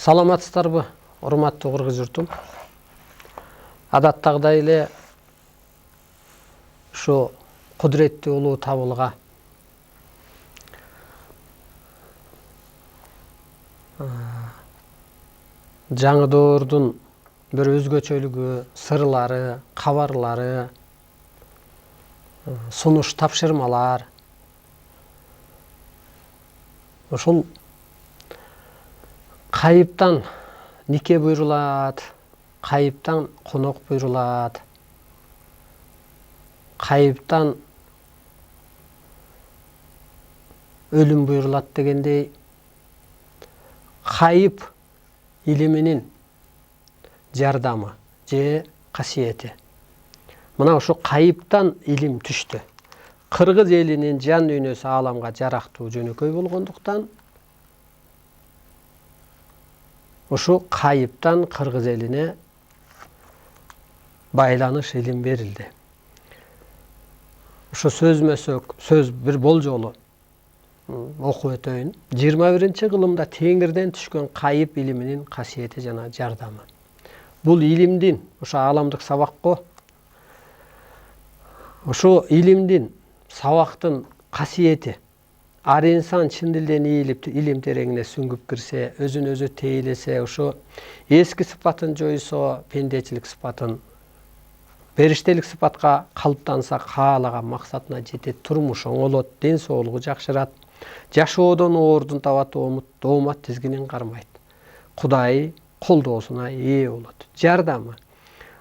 Саламатсыздарбы, урматтуу кыргыз журтум. Адаттагыдай эле ушу кудуреттүү улуу табылга жаңыдоордун бир өзгөчөлүгү, сырлары, кабарлары, сунуш тапшырмалар. Ошол кайыптан нике буйрулат, кайыптан конок буйрулат, кайыптан өлүм буйрулат дегендей, кайып илиминин жардамы же касиети. Мына ошо кайыптан илим түштү. Кыргыз элинин жан дүйнөсү ааламга жарактуу жөнөкөй болгондуктан ошо кайыптан кыргыз элине байланыш илим берилди. Ошо сөз бир болжолу окуп өтөйүн. 21-кылымда теңирден түшкөн кайып илиминин касиети жана жардамы. Бул илимдин, ошо ааламдык сабак го. Ошо илимдин, сабактын касиети ар инсан чын дилден ийилип илим тереңине сүңгүп кирсе, өзүн өзү тейлесе, ошо эски сыпатын жойсо, пендечилик сыпатын, периштелик сыпатка калыптанса, каалаган максатына жетет, турмуш оңолот, ден соолугу жакшырат, жашоодон оордун табат, оомат тизгинин кармайт. Кудай колдоосуна ээ болот. Жардамы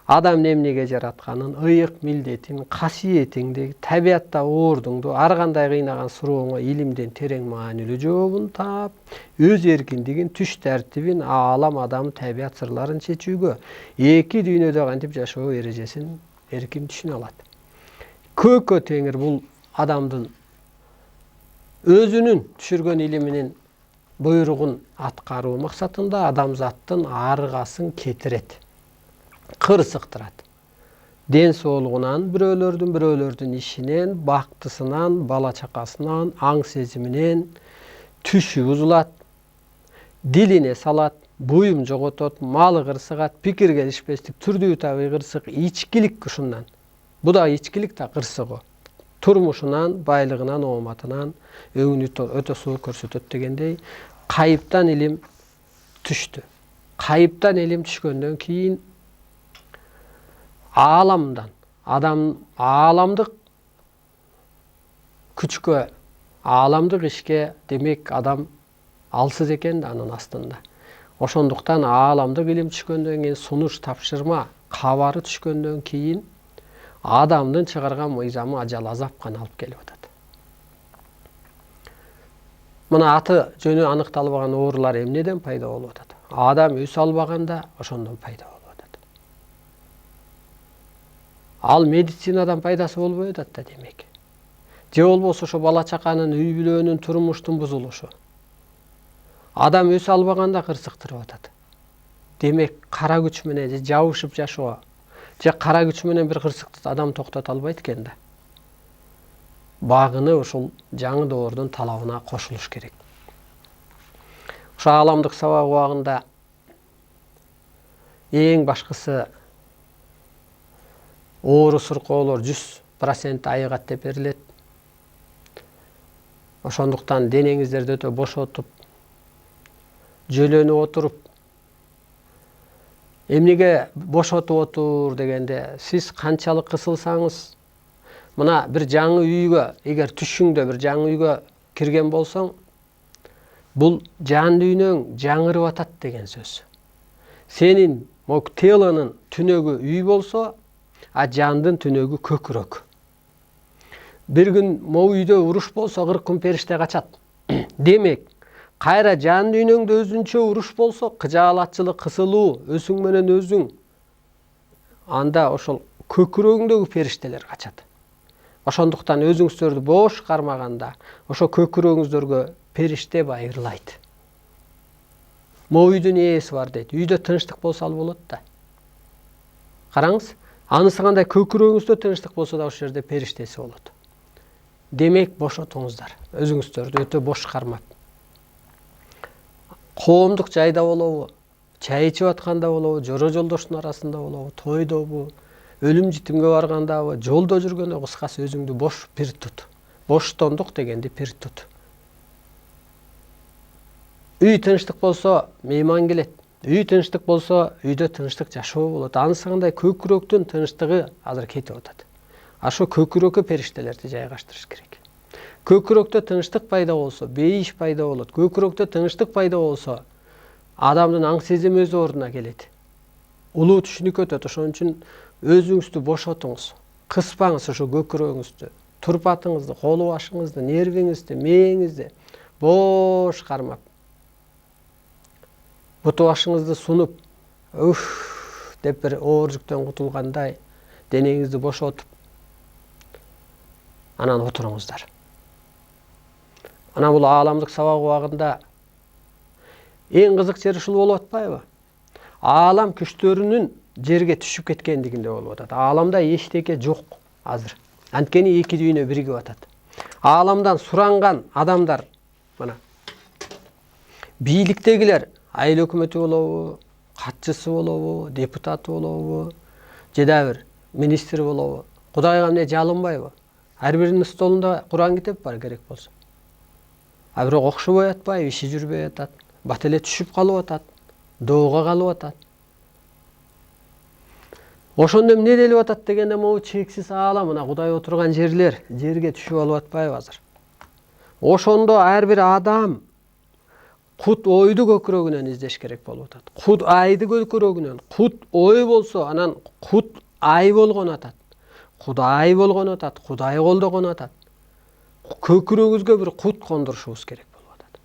адам эмнеге жаратканын, ыйык милдетин, касиетиңди, табиатта оордуңду, ар кандай кыйнаган сурооңо илимден терең маанилүү жообун таап, өз эркиндигин, түш тартибин, аалам, адам, табиат сырларын чечүүгө, эки дүйнөдө кантип жашоо эрежесин эркин түшүнө алат. Көккө теңир бул адамдын өзүнүн түшүргөн илиминин буйругун аткаруу максатында адамзаттын аргасын кетирет, кырсыктырат. Ден соолугунан бирөөлөрдүн ишинен, бактысынан, бала чакасынан, аң сезиминен түшү бузулат, дилине салат, буюм жоготот, малы кырсыгат, пикир келишпестик, түрдүү табый кырсык, ичкилик ушундан. Бу да ичкилик да кырсыгы. Турмушунан, байлыгынан, ооматынан өңүн өтө суу көрсөтөт дегендей, кайыптан илим түштү. Кайыптан илим түшкөндөн кийин ааламдан, адам ааламдык күчкө, ааламдык ишке, демек адам алсыз экен да анын астында. Ошондуктан ааламдык илим түшкөндөн кийин, сунуш тапшырма кабары түшкөндөн кийин адамдын чыгарган мыйзамы ажал азапка алып келип атат. Мына аты жөнү аныкталбаган оорулар эмнеден пайда болуп атат? Адам өс албаганда ошондон пайда болуп атат. Ал медицинадан пайдасы болбой атат да демек. Же болбосо ошо бала чаканын, үй бүлөнүн, турмуштун бузулушу. Адам өс албаганда кырсыктырып атат. Демек кара күч менен же жабышып жашоо, же кара күч менен бир кырсыкты адам токтото албайт экен да. Багыны ошол жаңы доордун талабына кошулуш керек. Ошо ааламдык сабак убагында эң башкысы оору суркоолор 100% айыгат деп берилет. Ошондуктан денеңиздерди өтө бошотуп, жөлөнүп отуруп, эмнеге бошотуп отур дегенде, сиз канчалык кысылсаңыз, мына бир жаңы үйгө, эгер түшүңдө бир жаңы үйгө кирген болсоң, бул жан дүйнөң жаңырып атат деген сөз. Сенин телонун түнөгү үй болсо, а жандын түнөгү көкүрөк. Бир күн могу үйдө уруш болсо, 40 күн периште качат. Демек, кайра жан дүйнөңдө өзүнчө уруш болсо, кыжаалатчылык, кысылуу, өзүң менен өзүң, анда ошол көкүрөгүңдөгү периштелер качат. Ошондуктан өзүңүздөрдү бош кармаганда, ошо көкүрөгүңүздөргө периште байырлайт. Могу үйдүн ээси бар дейт. Үйдө тынчтык болсо ал болот да. Караңыз, анысы кандай көкүрөгүңүздө тынчтык болсо да ошол жерде периштеси болот. Демек бошотуңуздар, өзүңүздөрдү өтө бош кармап. коомдук жайда болобу, чай ичип атканда болобу, жоро жолдоштун арасында болобу, тойдобу, өлүм житимге баргандабы, жолдо жүргөндө, кыскасы өзүңдү бош пир тут. Боштондук дегенди пир тут. Үй тынчтык болсо, мейман келет. Үй тынчтык болсо, үйдө тынчтык жашоо болот. Анысыгындай көкүрөктүн тынчтыгы азыр кетип атат. Ошо көкүрөккө периштелерди жайгаштырыш керек. Көкүрөктө тынчтык пайда болсо, бейиш пайда болот. Көкүрөктө тынчтык пайда болсо, адамдын аң сезими өз ордуна келет. Улуу түшүнүк өтөт. Ошон үчүн өзүңүздү бошотуңуз. Кыспаңыз ошо көкүрөгүңүздү. Турпатыңызды, кол башыңызды, нервиңизди, мээңизди бош кармап. Буту башыңызды сунуп, деп бир оор жүктөн кутулгандай денеңизди бошотуп, анан отуруңуздар. Ана бул ааламдык сабак убагында эң кызык жери ушул болуп атпайбы? Аалам күчтөрүнүн жерге түшүп кеткендигинде болуп атат. Ааламда эчтеке жок азыр. Анткени эки дүйнө биригип атат. Ааламдан суранган адамдар, мына бийликтегилер, айыл өкмөтү болобу, катчысы болобу, депутаты болобу, же да бир министр болобу, Кудайга эмне жалынбайбы? Ар биринин столунда Куран китеп бар керек болсо. А бирок окшобой атпайбы, иши жүрбөй атат, бат эле түшүп калып атат, доого калып атат. Ошондо эмне делип атат дегенде, могу чексиз аалам, мына Кудай отурган жерлер жерге түшүп алып атпайбы азыр? Ошондо ар бир адам кут ойду көкүрөгүнөн издеш керек болуп атат. Кут айды көкүрөгүнөн. Кут ой болсо, анан кут ай болгон атат. Кудай болгон атат, Кудай колдогон атат. Көкүрөгүбүзгө бир кут кондурушубуз керек болуп атат.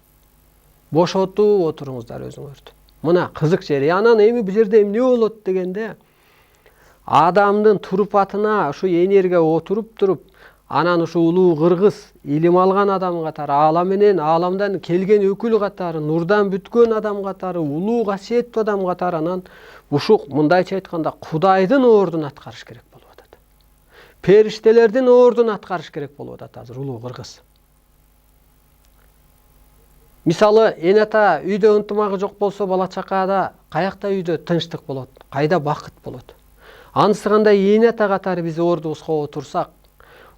Бошотуп отуруңуздар өзүңөрдү. Мына кызык жери. Анан эми бул жерде эмне болот дегенде, адамдын турпатына ушу энергия туруп, анан ушу улуу кыргыз илим алган адам катары, аалам менен ааламдан келген өкүл катары, нурдан бүткөн адам катары, улуу касиеттүү адам катары, анан ушу мындайча айтканда Кудайдын ордун аткарыш керек болуп атат. Периштелердин ордун аткарыш керек болуп атат азыр улуу кыргыз. Мисалы, эн ата үйдө ынтымагы жок болсо, бала чакада каякта үйдө тынчтык болот, кайда бакыт болот? Анысыгандай эн ата катары биз ордубузга отурсак,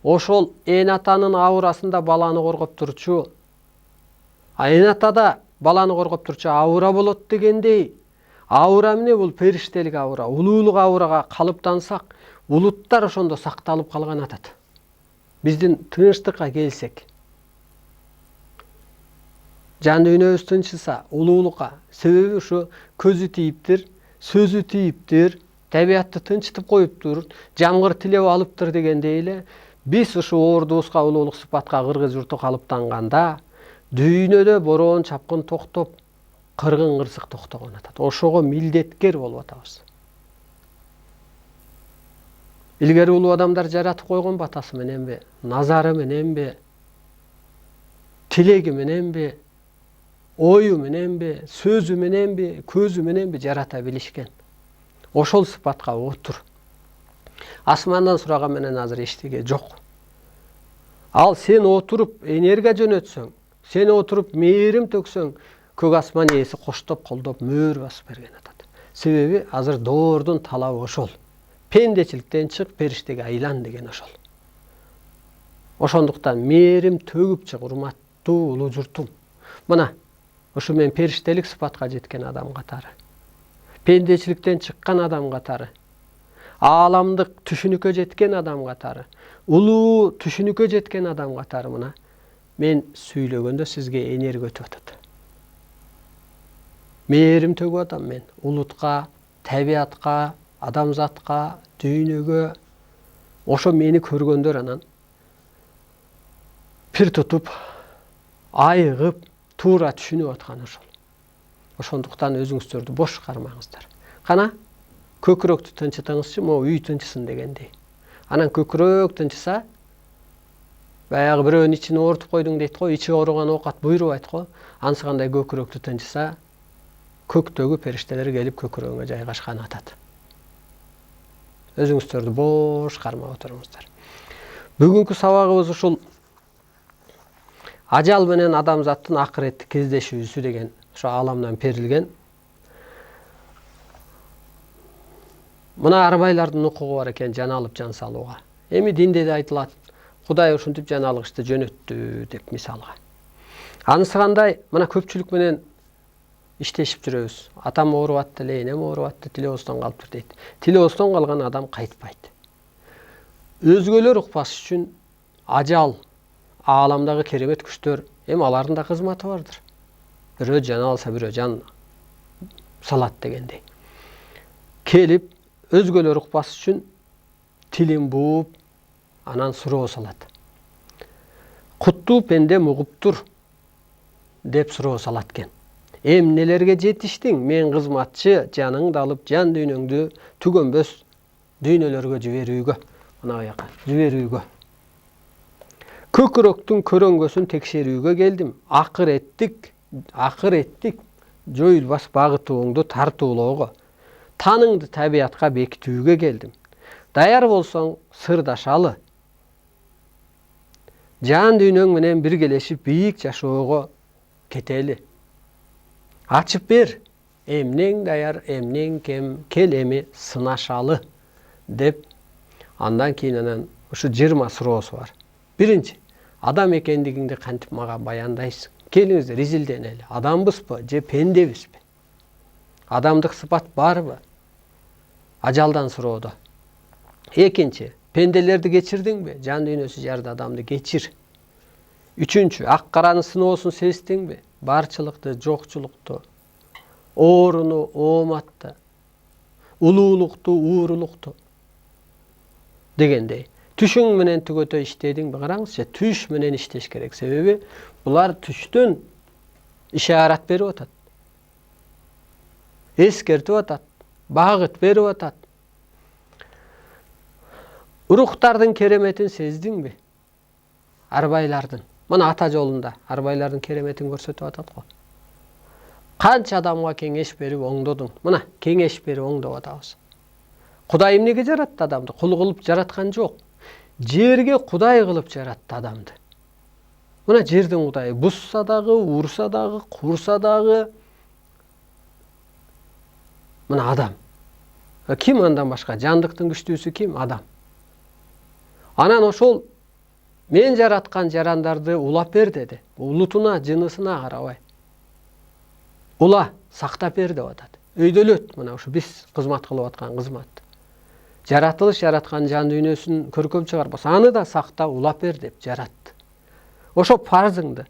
ошол эн атанын аурасында баланы коргоп турчу, эн атада баланы коргоп турчу аура болот дегендей, аура эмне? Бул периштелик аура, улуулук аурага калыптансак, улуттар ошондо сакталып калган атат. Биздин тынчтыкка келсек, жан дүйнөбүз тынчыса, улуулукка, себеби ушу көзү тийиптир, сөзү тийиптир, табиятты тынчытып коюптур, жамгыр тилеп алыптыр дегендей эле, биз ушу ордубузга, улуулук сыпатка кыргыз журту калыптанганда, дүйнөдө бороон чапкын токтоп, кыргын кырсык токтогон атат. Ошого милдеткер болуп атабыз. Илгери улуу адамдар жаратып койгон батасы мененби, назары мененби, тилеги мененби, ою мененби, сөзү мененби, көзү мененби жарата билишкен. Ошол сыпатка отур. Асмандан сураган менен азыр эчтеке жок. Ал сен отуруп энергия жөнөтсөң, сен отуруп мээрим төксөң, көк асман ээси коштоп, колдоп, мөөр басып берген атат. Себеби азыр доордун талабы ошол. Пендечиликтен чык, периштеге айлан деген ошол. Ошондуктан мээрим төгүп чык, урматтуу улуу журтум. Мына, ушу мен периштелик сыпатка жеткен адам катары, пендечиликтен чыккан адам катары, ааламдык түшүнүккө жеткен адам катары, улуу түшүнүккө жеткен адам катары, мына мен сүйлөгөндө сизге энергия өтүп атат. Мээрим төгүп атам мен улутка, табиятка, адамзатка, дүйнөгө. Ошо мени көргөндөр анан пир тутуп, айыгып, туура түшүнүп аткан ошол. Ошондуктан өзүңүздөрдү бош кармаңыздар. Кана көкүрөктү тынчытыңызчы, могу үй тынчысын дегендей. Анан көкүрөк тынчыса, баягы бирөөнүн ичин оорутуп койдуң дейт го, ичи ооруган оокат буйрубайт го. Ансыгандай көкүрөктү тынчыса, көктөгү периштелер келип көкүрөгүңө жайгашкан атат. Өзүңүздөрдү бош кармап отуруңуздар. Бүгүнкү сабагыбыз ушул ажал менен адамзаттын акыретти кездешүүсү деген ошо ааламдан берилген. Мына арбайлардын укугу бар экен жан алып жан салууга. Эми динде да айтылат. Кудай ушинтип жан алгычты жөнөттү деп мисалга. Анысы кандай? Мына көпчүлүк менен иштешип жүрөбүз. Атам ооруп атты эле, энем ооруп атты, тилебостон калыптыр дейт. Тилебостон калган адам кайтпайт. Өзгөлөр укпаш үчүн ажал, ааламдагы керемет күчтөр, эми алардын да кызматы бардыр. Бирөө жан алса, бирөө жан салат дегендей. Келип, өзгөлөр укпас үчүн тилин бууп, анан суроо салат. Куттуу пенде мугуптур деп суроо салат экен. Эмнелерге жетиштиң? Мен кызматчы жаныңды алып, жан дүйнөңдү түгөнбөс дүйнөлөргө жиберүүгө. Мына жака жиберүүгө. Көкүрөктүн көрөңгөсүн текшерүүгө келдим. Акыр еттик жоюлбас багытууңду тартуулоого. Таныңды табиятка бекитүүгө келдим. Даяр болсоң сырдашалы. Жан дүйнөң менен биргелешип бийик жашоого кетели. Ачып бер. Эмнең даяр, эмнең кем, кел эми сынашалы деп андан кийин анан ушу 20 суроосу бар. Биринчи, адам экендигиңди кантип мага баяндайсың? Келиңиздер изилденели. Адамбызбы же пендебизби? Адамдык сыпат барбы? Ажалдан суроодо. Экинчи, пенделерди кечирдиңби? Жан дүйнөсү жарды адамды кечир. Үчүнчү, ак караны сыноосун сездиңби? Барчылыкты, жокчулукту, ооруну, ооматты, улуулукту, уурулукту дегендей. Түшүң менен түгөтө иштедиңби? Караңызчы, түш менен иштеш керек. Себеби булар түштөн ишарат берип атат. Эскертип атат, багыт берип атат. Уруктардын кереметин сездиңби? Арбайлардын. Мына ата жолунда арбайлардын кереметин көрсөтүп атат го. Канча адамга кеңеш берип оңдодуң? Мына кеңеш берип оңдоп атабыз. Кудай эмнеге жаратты адамды? Кул кылып жараткан жок. Жерге Кудай кылып жаратты адамды. Мына жердин Кудайы бузса дагы, урса дагы, курса дагы. Мына адам. Ким андан башка? Жандыктын күчтүүсү ким? Адам. Анан ошол мен жараткан жарандарды улап бер деди. Улутуна, жынысына карабай. Ула, сактап бер деп атат. Өйдөлөт, мына ушу биз кызмат кылып аткан кызмат. Жаратылыш жараткан жан дүйнөсүн көркөм чыгарбаса, аны да сактап улап бер деп жаратты. Ошо парзыңды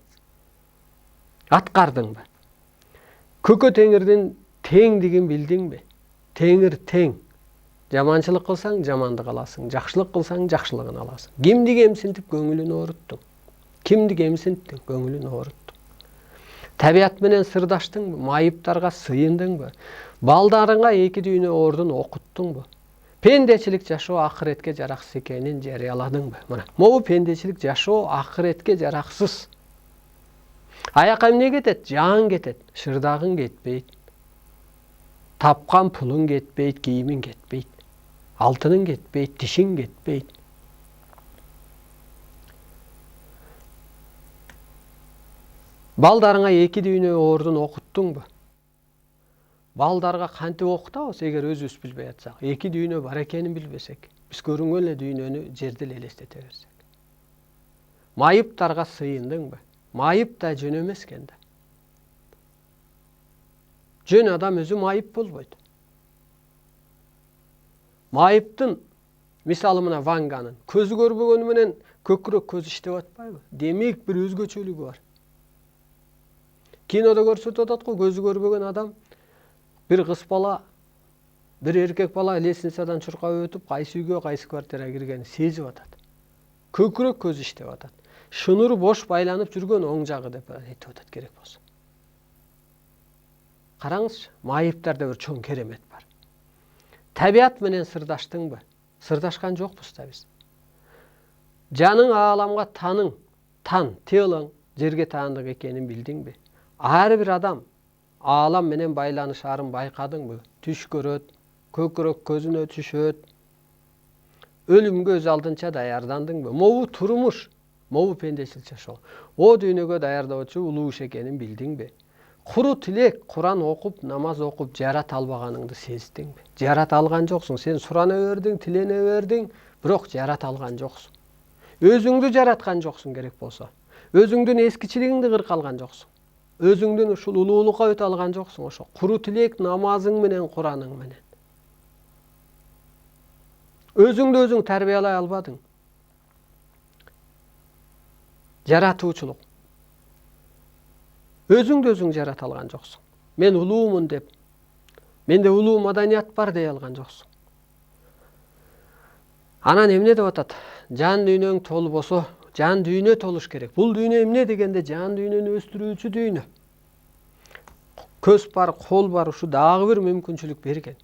аткардыңбы? Көкө теңирдин теңдигин билдиңби? Теңир тең. Жаманчылык кылсаң жамандык аласың, жакшылык кылсаң жакшылыгын аласың. Кимди кемсинтип көңүлүн ооруттуң? Кимди кемсинттиң? Көңүлүн ооруттуң. Табият менен сырдаштыңбы? Майыптарга сыйындыңбы? Балдарыңа эки дүйнө ордун окуттуңбу? Пендечилик жашоо акыретке жараксыз экенин жарыяладыңбы? Мына, могу пендечилик жашоо акыретке жараксыз. Аяка эмне кетет? Жан кетет, шырдагың кетпейт. Тапкан пулуң кетпейт, кийимиң кетпейт. Алтының кетпейт, тишиң кетпейт. Балдарыңа эки дүйнө ордун окуттуңбу? Балдарга кантип окутабыз эгер өзүбүз билбей атсак? Эки дүйнө бар экенин билбесек, биз көрүнгөн эле дүйнөнү жерде эле элестете берсек. Майыптарга сыйындыңбы? Майып да жөн эмес экен да. Жөн адам өзү майып болбойт. Майыптын мисалы мына Ванганын көзү көрбөгөнү менен көкүрөк көз иштеп атпайбы? Демек бир өзгөчөлүгү бар. Кинодо көрсөтүп атат го, көзү көрбөгөн адам бир кыз бала, бир эркек бала лестницадан чуркап өтүп, кайсы үйгө, кайсы квартирага киргенин сезип атат. Көкүрөк көз иштеп атат. Шынуру бош байланып жүргөн оң жагы деп айтып атат керек болсо. Караңызчы, майыптарда бир чоң керемет бар. Табият менен сырдаштыңбы? Сырдашкан жокпуз да биз. Жаның ааламга тан, тыылың жерге таандык экенин билдиңби? Ар бир адам аалам менен байланышарын байкадыңбы? Түш көрөт, көкүрөк көзүнө түшөт. Өлүмгө өз алдынча даярдандыңбы? Могу турмуш, могу пендечилик жашоо. О дүйнөгө даярдоочу улуу иш экенин билдиңби? Куру тилек Куран окуп, намаз окуп жарата албаганыңды сездиңби? Жарата алган жоксуң. Сен сурана бердиң, тилене бердиң, бирок жарата алган жоксуң. Өзүңдү жараткан жоксуң керек болсо. Өзүңдүн эскичилигиңди кырка алган жоксуң. Өзүңдүн ушул улуулукка өтө алган жоксуң. Ошо куру тилек намазың менен, Кураның менен. Өзүңдү өзүң тарбиялай албадың. Жаратуучулук. Өзүңдү өзүң жарата алган жоксуң. Мен улуумун деп, менде улуу маданият бар дей алган жоксуң. Анан эмне деп атат? Жан дүйнөң толбосо, жан дүйнө толуш керек. Бул дүйнө эмне дегенде жан дүйнөнү өстүрүүчү дүйнө. Көз бар, кол бар, ушу дагы бир мүмкүнчүлүк берген.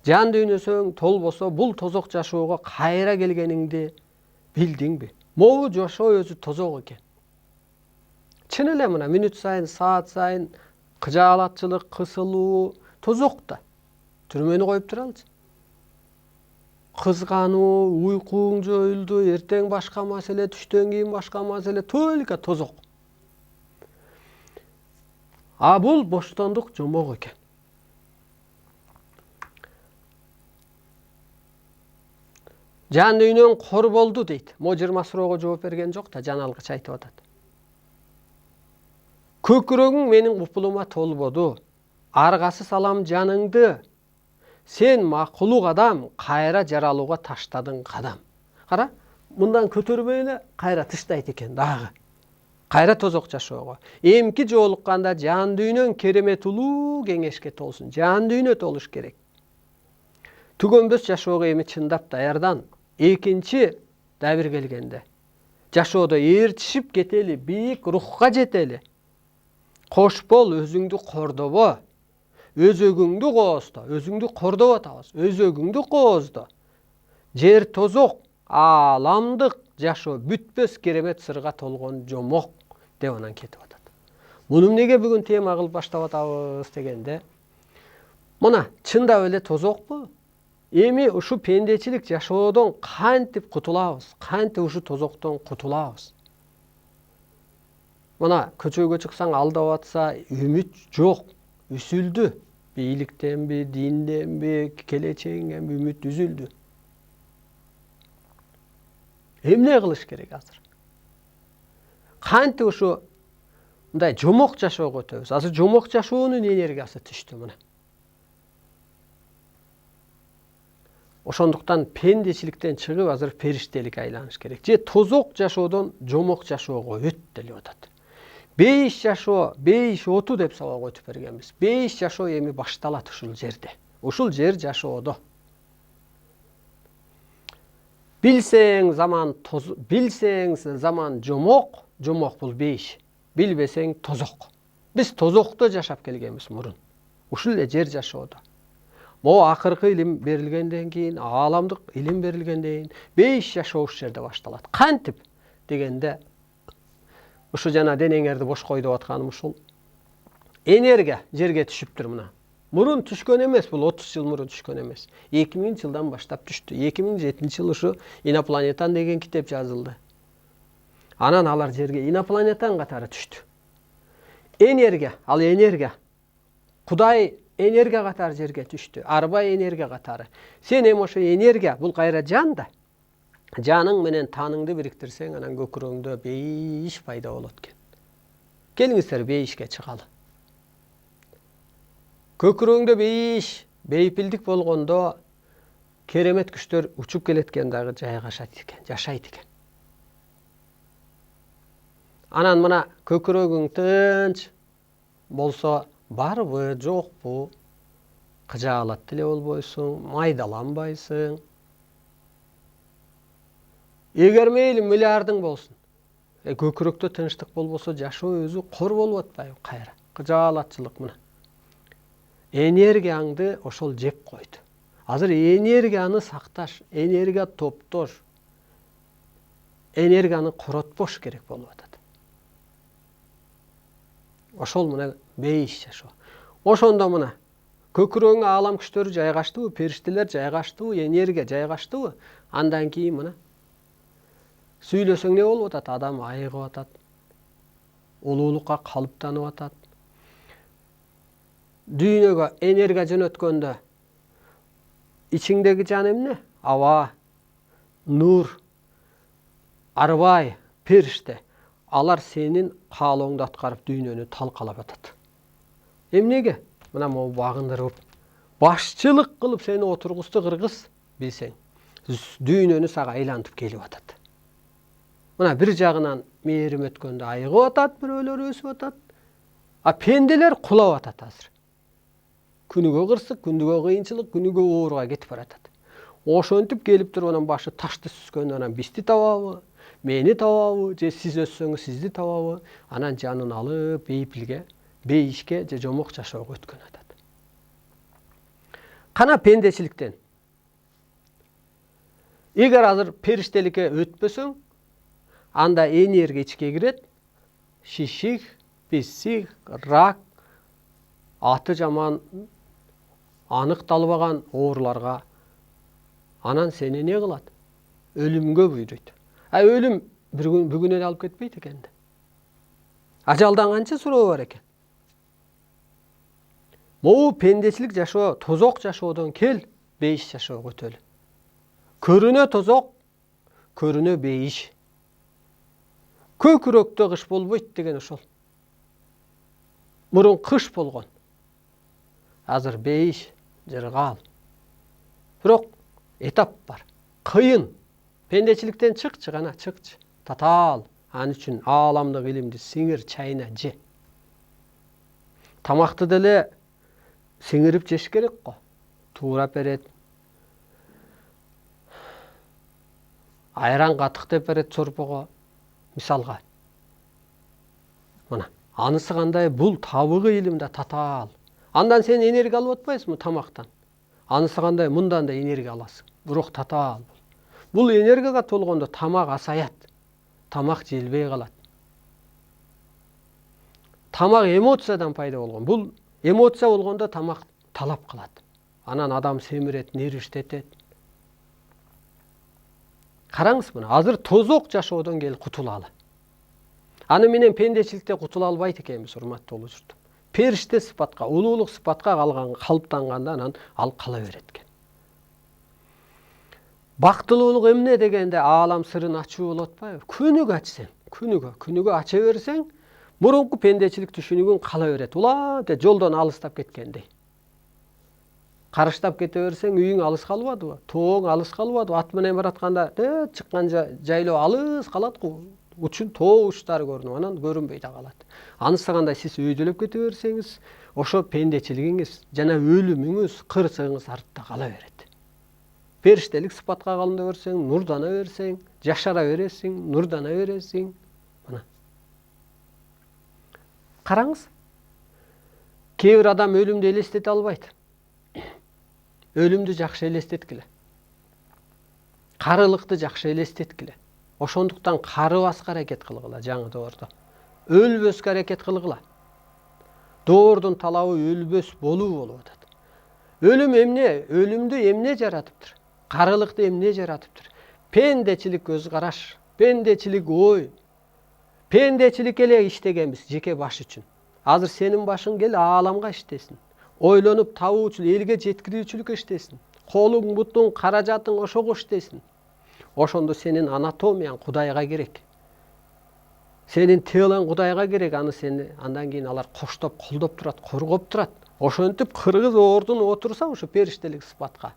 Жан дүйнөсөң толбосо, бул тозок жашоого кайра келгениңди билдиңби? Могу жашоо өзү тозок экен. Чын эле мына мүнөт сайын, саат сайын кыжаалатчылык, кысылуу тозок да. Түрмөнү коюп туралычы. Кызгануу, уйкуң жоюлду, эртең башка маселе, түштөн кийин башка маселе, только тозок. А бул боштондук жомок экен. Жан дүйнөң кор болду дейт. Мо 20 суроого жооп берген жок да, жаналгыч айтып атат. Көкүрөгүң менин купулума толбоду. Аргасы салам жаныңды. Сен макулук адам, кайра жаралууга таштадың кадам. Кара, мындан көтөрбөй эле кайра таштайт экен дагы. Кайра тозок жашоого. Эмки жолукканда жан дүйнөң керемет улуу кеңешке толсун. Жан дүйнө толуш керек. Түгөнбөс жашоого эми чындап даярдан. Экинчи дабир келгенде. Жашоодо ээрчишип кетели, бийик рухка жетели. Кош бол, өзүңдү кордобо. Өзөгүңдү кооздо. Өзүңдү кордоп атабыз. Өзөгүңдү кооздо. Жер тозок, ааламдык жашоо бүтпөс керемет сырга толгон жомок деп анан кетип атат. Муну эмнеге бүгүн тема кылып баштап атабыз дегенде, мына чындап эле тозокпу? Эми ушу пендечилик жашоодон кантип кутулабыз? Кантип ушу тозоктон кутулабыз? Мына көчөгө чыксаң алдап атса, үмүт жок, үсүлдү. Бийликтенби, динденби, келечегиңен үмүт үзүлдү. Эмне кылыш керек азыр? Кантип ушу мындай жомок жашоого өтөбүз? Азыр жомок жашоонун энергиясы түштү мына. Ошондуктан пендечиликтен чыгып азыр периштеликке айланыш керек. Же тозок жашоодон жомок жашоого өт деп атат. Бейиш жашоо, бейиш оту деп сабак өтүп бергенбиз. Бейиш жашоо эми башталат ушул жерде. Ушул жер жашоодо. Билсең заман жомок, жомок бул бейиш. Билбесең тозок. Биз тозокто жашап келгенбиз мурун. Ушул эле жер жашоодо. Мо акыркы илим берилгенден кийин, ааламдык илим берилгенден кийин бейиш жашоо ушул жерде башталат. Кантип дегенде, ушу жана денеңерди бош кой деп атканым ушул. Энергия жерге түшүптүр мына. Мурун түшкөн эмес, бул 30 жыл мурун түшкөн эмес. 2000 жылдан баштап түштү. 2007 жыл ушу Инопланетан деген китеп жазылды. Анан алар жерге инопланетан катары түштү. Энергия, ал энергия. Кудай энергия катары жерге түштү. Арба энергия катары. Сен эми ошо энергия, бул кайра жан да. Жаның менен таныңды бириктирсең, анан көкүрөгүңдө бейиш пайда болот экен. Келиңиздер бейишке чыгалы. Көкүрөгүңдө бейиш, бейпилдик болгондо керемет күчтөр учуп келеткен дагы жайгашат экен, жашайт экен. Анан мына көкүрөгүң тынч болсо, барбы, жокпу, кыжаалат деле болбойсуң, майдаланбайсың. Эгер мейли миллиардың болсун, көкүрөктө тынчтык болбосо, жашоо өзү кор болуп атпайбы кайра? Кыжаалатчылык мына. Энергияңды ошол жеп койду. Азыр энергияны сакташ, энергия топтош, энергияны коротпош керек болуп атат. Ошол мына бейиш жашоо. Ошондо мына көкүрөгүңө аалам күчтөрү жайгаштыбы, периштелер жайгаштыбы, энергия жайгаштыбы, андан кийин мына сүйлөсөң не болуп атат? Адам айыгып атат. Улуулукка калыптанып атат. дүйнөгө энергия жөнөткөндө ичиңдеги жан эмне? Аба, нур, арбай, периште. Алар сенин каалооңду аткарып дүйнөнү талкалап атат. Эмнеге? Мына могу багындырып, башчылык кылып сени отургузду кыргыз билсең, дүйнөнү сага айлантып келип атат. Мына бир жагынан мээрим өткөндө айыгып атат, бирөөлөр өсүп атат. А пенделер кулап атат азыр. Күнүгө кырсык, күнүгө кыйынчылык, күнүгө ооруга кетип баратат. Ошентип келип туруп анан башы ташты сүзгөндө анан бизди табабы, мени табабы, же сиз өссөңүз сизди табабы, анан жанын алып бейпилге, бейишке же жомок жашоого өткөн атат. Кана пендечиликтен. Эгер азыр периштеликке өтпөсөң, анда энергия ичке кирет, шишик, бессик, рак, аты жаман аныкталбаган ооруларга анан сени не кылат? Өлүмгө буйруйт. А өлүм бүгүн эле алып кетпейт экен да. Ажалдан канча суроо бар экен. Могу пендечилик жашоо, тозок жашоодон кел, бейиш жашоого өтөлү. Көрүнө тозок, көрүнө бейиш. Көкүрөктө кыш болбойт деген ошол. Мурун кыш болгон. Азыр бейиш, жыргал. Бирок этап бар. Кыйын. Пендечиликтен чыкчы гана, чыкчы. Татаал. Ал үчүн ааламдык илимди сиңир, чайна, же. Тамакты деле сиңирип жеш керек го. Туурап берет. Айран катык деп берет сорпого. Мисалга. Мына, анысы кандай? Бул табыгы илимде татаал. Андан сен энергия алып атпайсыңбы тамактан? Анысы кандай? Мындан да энергия аласың. Бирок татаал. Бул энергияга толгондо тамак асаят. Тамак желбей калат. Тамак эмоциядан пайда болгон. Бул эмоция болгондо тамак талап калат. Анан адам семирет, нервиштетет. Караңыз мына, азыр тозок жашоодон кел кутулалы. Аны менен пендечиликте кутула албайт экенбиз, урматтуу улуу журтум. Периште сыпатка, улуулук сыпатка калыптанганда анан ал кала берет экен. Бактылуулук эмне дегенде аалам сырын ачуу болуп атпайбы? Күнүгө ачсаң, күнүгө ача берсең, мурунку пендечилик түшүнүгүң кала берет. Ула де жолдон алыстап кеткендей. Карыштап кете берсең, үйүң алыс калбадыбы? Тооң алыс калбадыбы? Ат менен баратканда чыккан жайлоо алыс калат го. Учун тоо учтары көрүнүп, анан көрүнбөй да калат. Анысы кандай? Сиз өйдөлөп кете берсеңиз, ошо пендечилигиңиз жана өлүмүңүз, кырсыгыңыз артта кала берет. Периштелик сыпатка калымда берсең, нурдана берсең, жашара бересиң, нурдана бересиң. Мына. Караңыз. Кээ бир адам өлүмдү элестете албайт. Өлүмдү жакшы элестеткиле. Карылыкты жакшы элестеткиле. Ошондуктан карыбаска аракет кылгыла жаңы доордо. Өлбөскө аракет кылгыла. Доордун талабы өлбөс болуу болуп атат. Өлүм эмне? Өлүмдү эмне жаратыптыр? Карылыкты эмне жаратыптыр? Пендечилик көз караш, пендечилик ой. Пендечилик эле иштегенбиз жеке баш үчүн. Азыр сенин башың кел ааламга иштесин. Ойлонуп табуучу, элге жеткирүүчүлүккө иштесин. Колуң, бутуң, каражатың ошого иштесин. Ошондо сенин анатомияң Кудайга керек. Сенин телоң Кудайга керек, аны сени андан кийин алар коштоп, колдоп турат, коргоп турат. Ошентип кыргыз ордун отурса ошо периштелик сыпатка.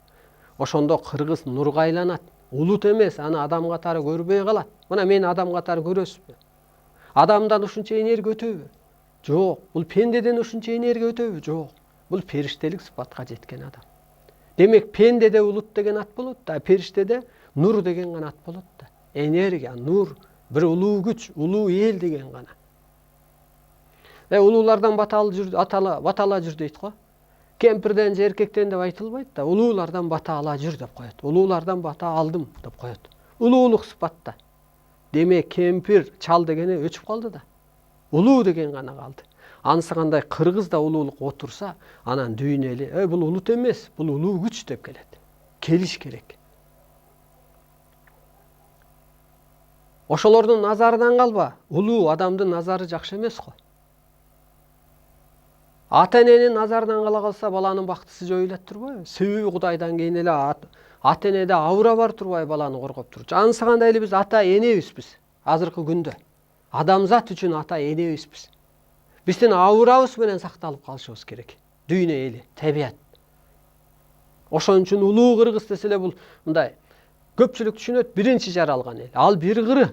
Ошондо кыргыз нурга айланат. Улут эмес, аны адам катары көрбөй калат. Мына мени адам катары көрөсүзбү? Адамдан ушунча энергия өтөбү? Жок. Бул пендеден ушунча энергия өтөбү? Жок. Бул периштелик сыпатка жеткен адам. Демек пендеде улут деген ат болот да, периштеде нур деген гана ат болот да. Энергия, нур, бир улуу күч, улуу эл деген гана. Улуулардан батала жүр дейт го. Кемпирден же эркектен деп айтылбайт да, улуулардан бата ала жүр деп коет. Улуулардан бата алдым деп коет. Улуулук сыпатта. Демек кемпир, чал дегени өчүп калды да. Улуу деген гана калды. Анысы кандай? Кыргызда улуулук отурса, анан дүйнө эли, бул улут эмес, бул улуу күч деп келет. Келиш керек. Ошолордун назарынан калба. Улуу адамдын назары жакшы эмес го. Ата-эненин назарынан кала калса баланын бактысы жоюлат турбайбы? Себеби Кудайдан кийин эле ата-энеде аура бар турбайбы баланы коргоп турчу. Ансыгандай эле биз ата-энебизбиз. Азыркы күндө адамзат үчүн ата-энебизбиз. Биздин аурабыз менен сакталып калышыбыз керек. Дүйнө эли, табият. Ошон үчүн улуу кыргыз десе эле бул мындай көпчүлүк түшүнөт, биринчи жаралган эл. Ал бир кыры.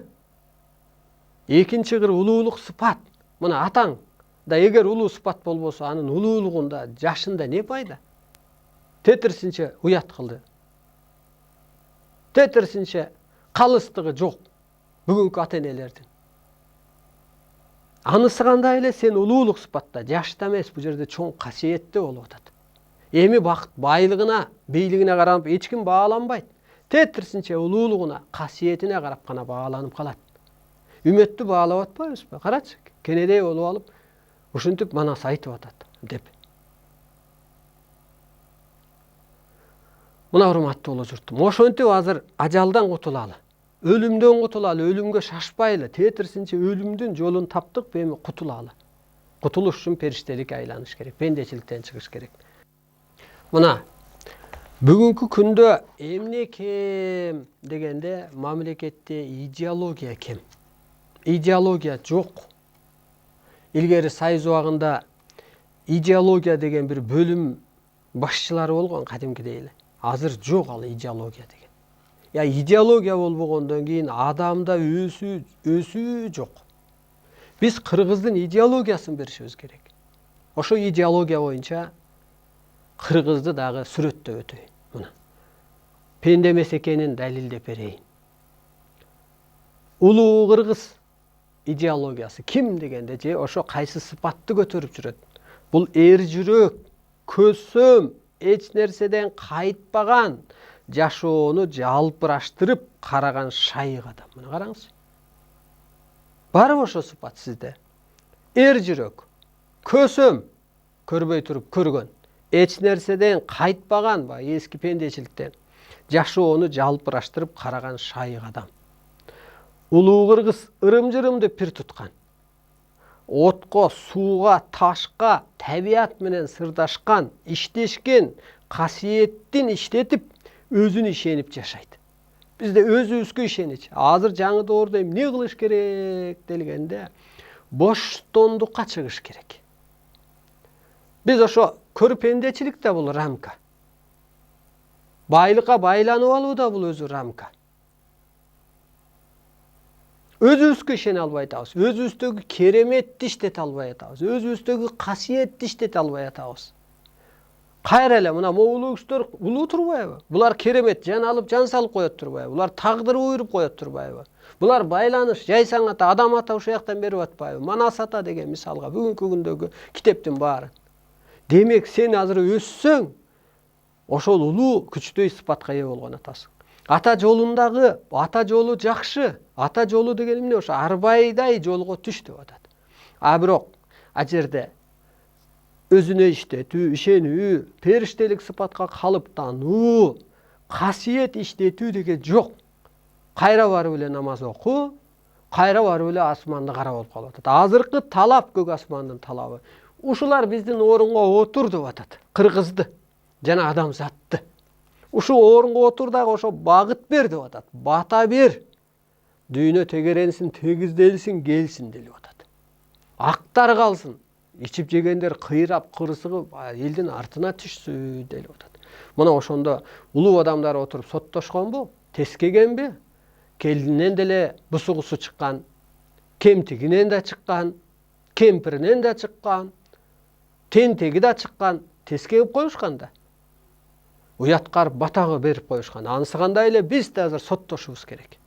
Экинчи кыры улуулук сыпат. Мына атаң да эгер улуу сыпат болбосо, анын улуулугунда, жашында не пайда? Тетирсинче уят кылды. Тетирсинче калыстыгы жок бүгүнкү ата-энелердин. Анысы кандай эле сен улуулук сыпатта, жашта эмес, бул жерде чоң касиетте болуп атат. Эми бакыт байлыгына, бийлигине карап эч ким бааланбайт. Тетирсинче улуулугуна, касиетине карап гана бааланып калат. Үмөттү баалап атпайбызбы? Карачы, кенедей болуп алып, ушинтип манас айтып атат деп. Мына урматтуу улуу журтум, ошентип азыр ажалдан кутулалы, өлүмдөн кутулалы, өлүмгө шашпайлы, тетирсинче өлүмдүн жолун таптык, эми кутулалы. Кутулуш үчүн периштеликке айланыш керек, пендечиликтен чыгыш керек. Мына бүгүнкү күндө эмне кем дегенде мамлекетте идеология кем. Идеология жок. Илгери Союз убагында идеология деген бир бөлүм башчылары болгон кадимкидей эле. Азыр жок ал идеология деген. Идеология болбогондон кийин адамда өсүү жок. Биз кыргыздын идеологиясын беришибиз керек. Ошо идеология боюнча кыргызды дагы сүрөттөп өтөйүн. Мына пенде эмес экенин далилдеп берейин. Улуу кыргыз идеологиясы ким дегенде же ошо кайсы сыпатты көтөрүп жүрөт? Бул эр жүрөк, көсөм, эч нерседен кайтпаган, жашоону жалпыраштырып караган шайык адам. Мына караңыз. Барбы ошо сыпат сизде? Эр жүрөк, көсөм, көрбөй туруп көргөн, эч нерседен кайтпаган, эски пендечиликтен жашоону жалпыраштырып караган шайык адам. Улуу кыргыз ырым-жырымды пир туткан. Отко, сууга, ташка, табият менен сырдашкан, иштешкен, касиеттин иштетип, өзүн ишенип жашайт. Бизде өзүбүзгө ишенич. Азыр жаңы доордо эмне кылыш керек делгенде, боштондукка чыгыш керек. Биз ошо көрпендечилик да бул рамка. Байлыкка байланып алуу да бул өзү рамка. Өзүбүзгө ишене албай атабыз. Өзүбүздөгү кереметти иштете албай атабыз. Өзүбүздөгү касиетти иштете албай атабыз. Кайра эле мына улуу кишилер улуу турбайбы? Булар керемет жан алып, жан салып коет турбайбы? Булар тагдыр буйруп коет турбайбы? Булар байланыш, жайсаң ата, адам ата ушул жактан берип атпайбы? Манас ата деген мисалга бүгүнкү күндөгү китептин баары. Демек сен азыр өссөң, ошол улуу күчтөй сыпатка ээ болгон атасың. Ата жолундагы, ата жолу жакшы. Ата жолу деген эмне? Ошо арбайдай жолго түш деп атат. Бирок а жерде өзүнө иштетүү, ишенүү, периштелик сыпатка калыптануу, касиет иштетүү деген жок. Кайра барып эле намаз оку, кайра барып эле асманды карап болуп калып атат. Азыркы талап көк асмандын талабы. Ушулар биздин орунга отур деп атат. Кыргызды жана адамзатты. Ушул орунга отур дагы ошо багыт бер деп атат. Бата бер. Дүйнө тегеренсин, тегизделсин, келсин деп атат. Актар калсын. Ичип жегендер кыйрап, кырсыгып, элдин артына түшсүн деп атат. Мына ошондо улуу адамдар отуруп соттошконбу? Тескегенби? Келининен деле бусугусу чыккан, кемтигинен да чыккан, кемпиринен да чыккан, тентеги да чыккан, тескегип коюшкан да. Уяткар батагы берип коюшкан. Анысы кандай эле биз да азыр соттошубуз керек.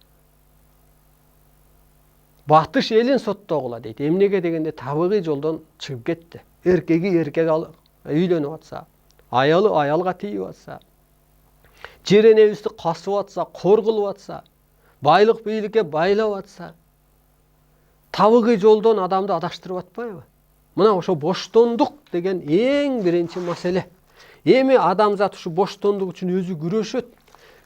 Батыш элин соттогула дейт. Эмнеге дегенде табигый жолдон чыгып кетти. Эркеги эркек алып үйлөнүп атса, аялы аялга тийип атса, жеренебизди касып атса, кор кылып атса, байлык бийликке байлап атса, табигый жолдон адамды адаштырып атпайбы? Мына ошо боштондук деген эң биринчи маселе. Эми адамзат ушу боштондук үчүн өзү күрөшөт.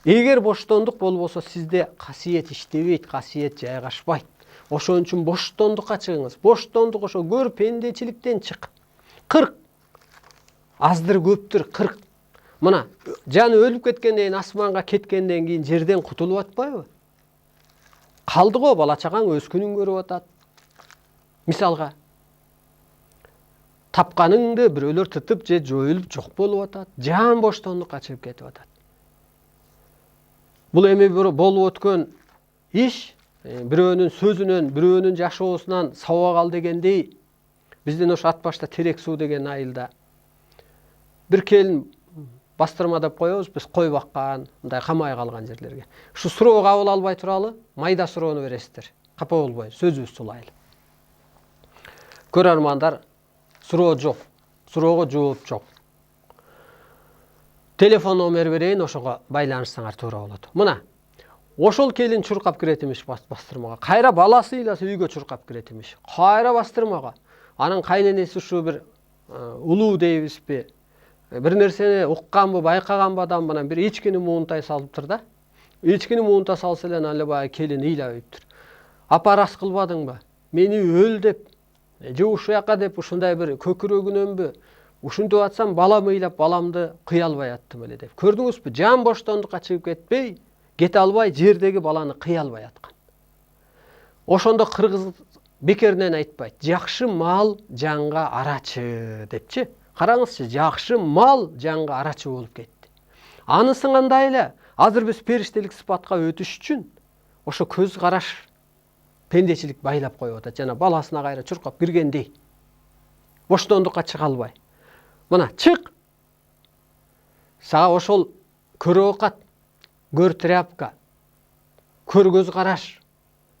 Эгер боштондук болбосо сизде касиет иштебейт, касиет жайгашпайт. Ошон үчүн боштондукка чыгыңыз. Боштондук ошо көр пендечиликтен чык. 40 аздыр көптүр 40. Мына жаны өлүп кеткенден кийин асманга кеткенден кийин жерден кутулуп атпайбы? Калды го, бала чагаң өз күнүн көрүп атат. Мисалга тапканыңды бирөөлөр тытып же жоюлуп жок болуп атат. Жан боштондукка чыгып кетип атат. Бул эми болуп өткөн иш бирөөнүн сөзүнөн, бирөөнүн жашоосунан сабак ал дегендей, биздин ошо ат башта терек суу деген айылда бир келин бастырма деп коебуз биз, кой баккан, мындай камай калган жерлерге. Ушу суроо кабыл албай туралы майда суроону бересиздер. Капа болбой, сөзүбүздү улайлы. Көрөрмандар, суроо жок, суроого жооп жок. Телефон номер берейин, ошого байланышсаңар туура болот. Мына, ошол келин чуркап кирет имиш бастырмага. Кайра баласы ыйласа үйгө чуркап кирет имиш. Кайра бастырмага. Анын кайненеси ушу бир улуу дейбизби, бир нерсени укканбы, байкаганбы адам менен бир эчкини муунтай салыптыр да. Эчкини муунта салса эле аны баягы келин ыйлабыптыр. Апа, рас кылбадыңбы? Мени өл деп, же ушул жака деп ушундай бир көкүрөгүнөнбү? Ушинтип атсам балам ыйлап, баламды кыя албай аттым эле деп. Көрдүңүзбү? Жан боштондукка чыгып кетпей, кете албай, жердеги баланы кыя албай аткан. Ошондо кыргыз бекеринен айтпайт. Жакшы мал жанга арачы депчи. Караңызчы, жакшы мал жанга арачы болуп кетти. Анысы кандай эле? Азыр биз периштелик сыпатка өтүш үчүн ошо көз караш пендечилик байлап коюп атат. Жана баласына кайра чуркап киргендей. Боштондукка чыга албай. Мына, чык. Сага ошол көрө окат, көр тряпка, көр көз караш,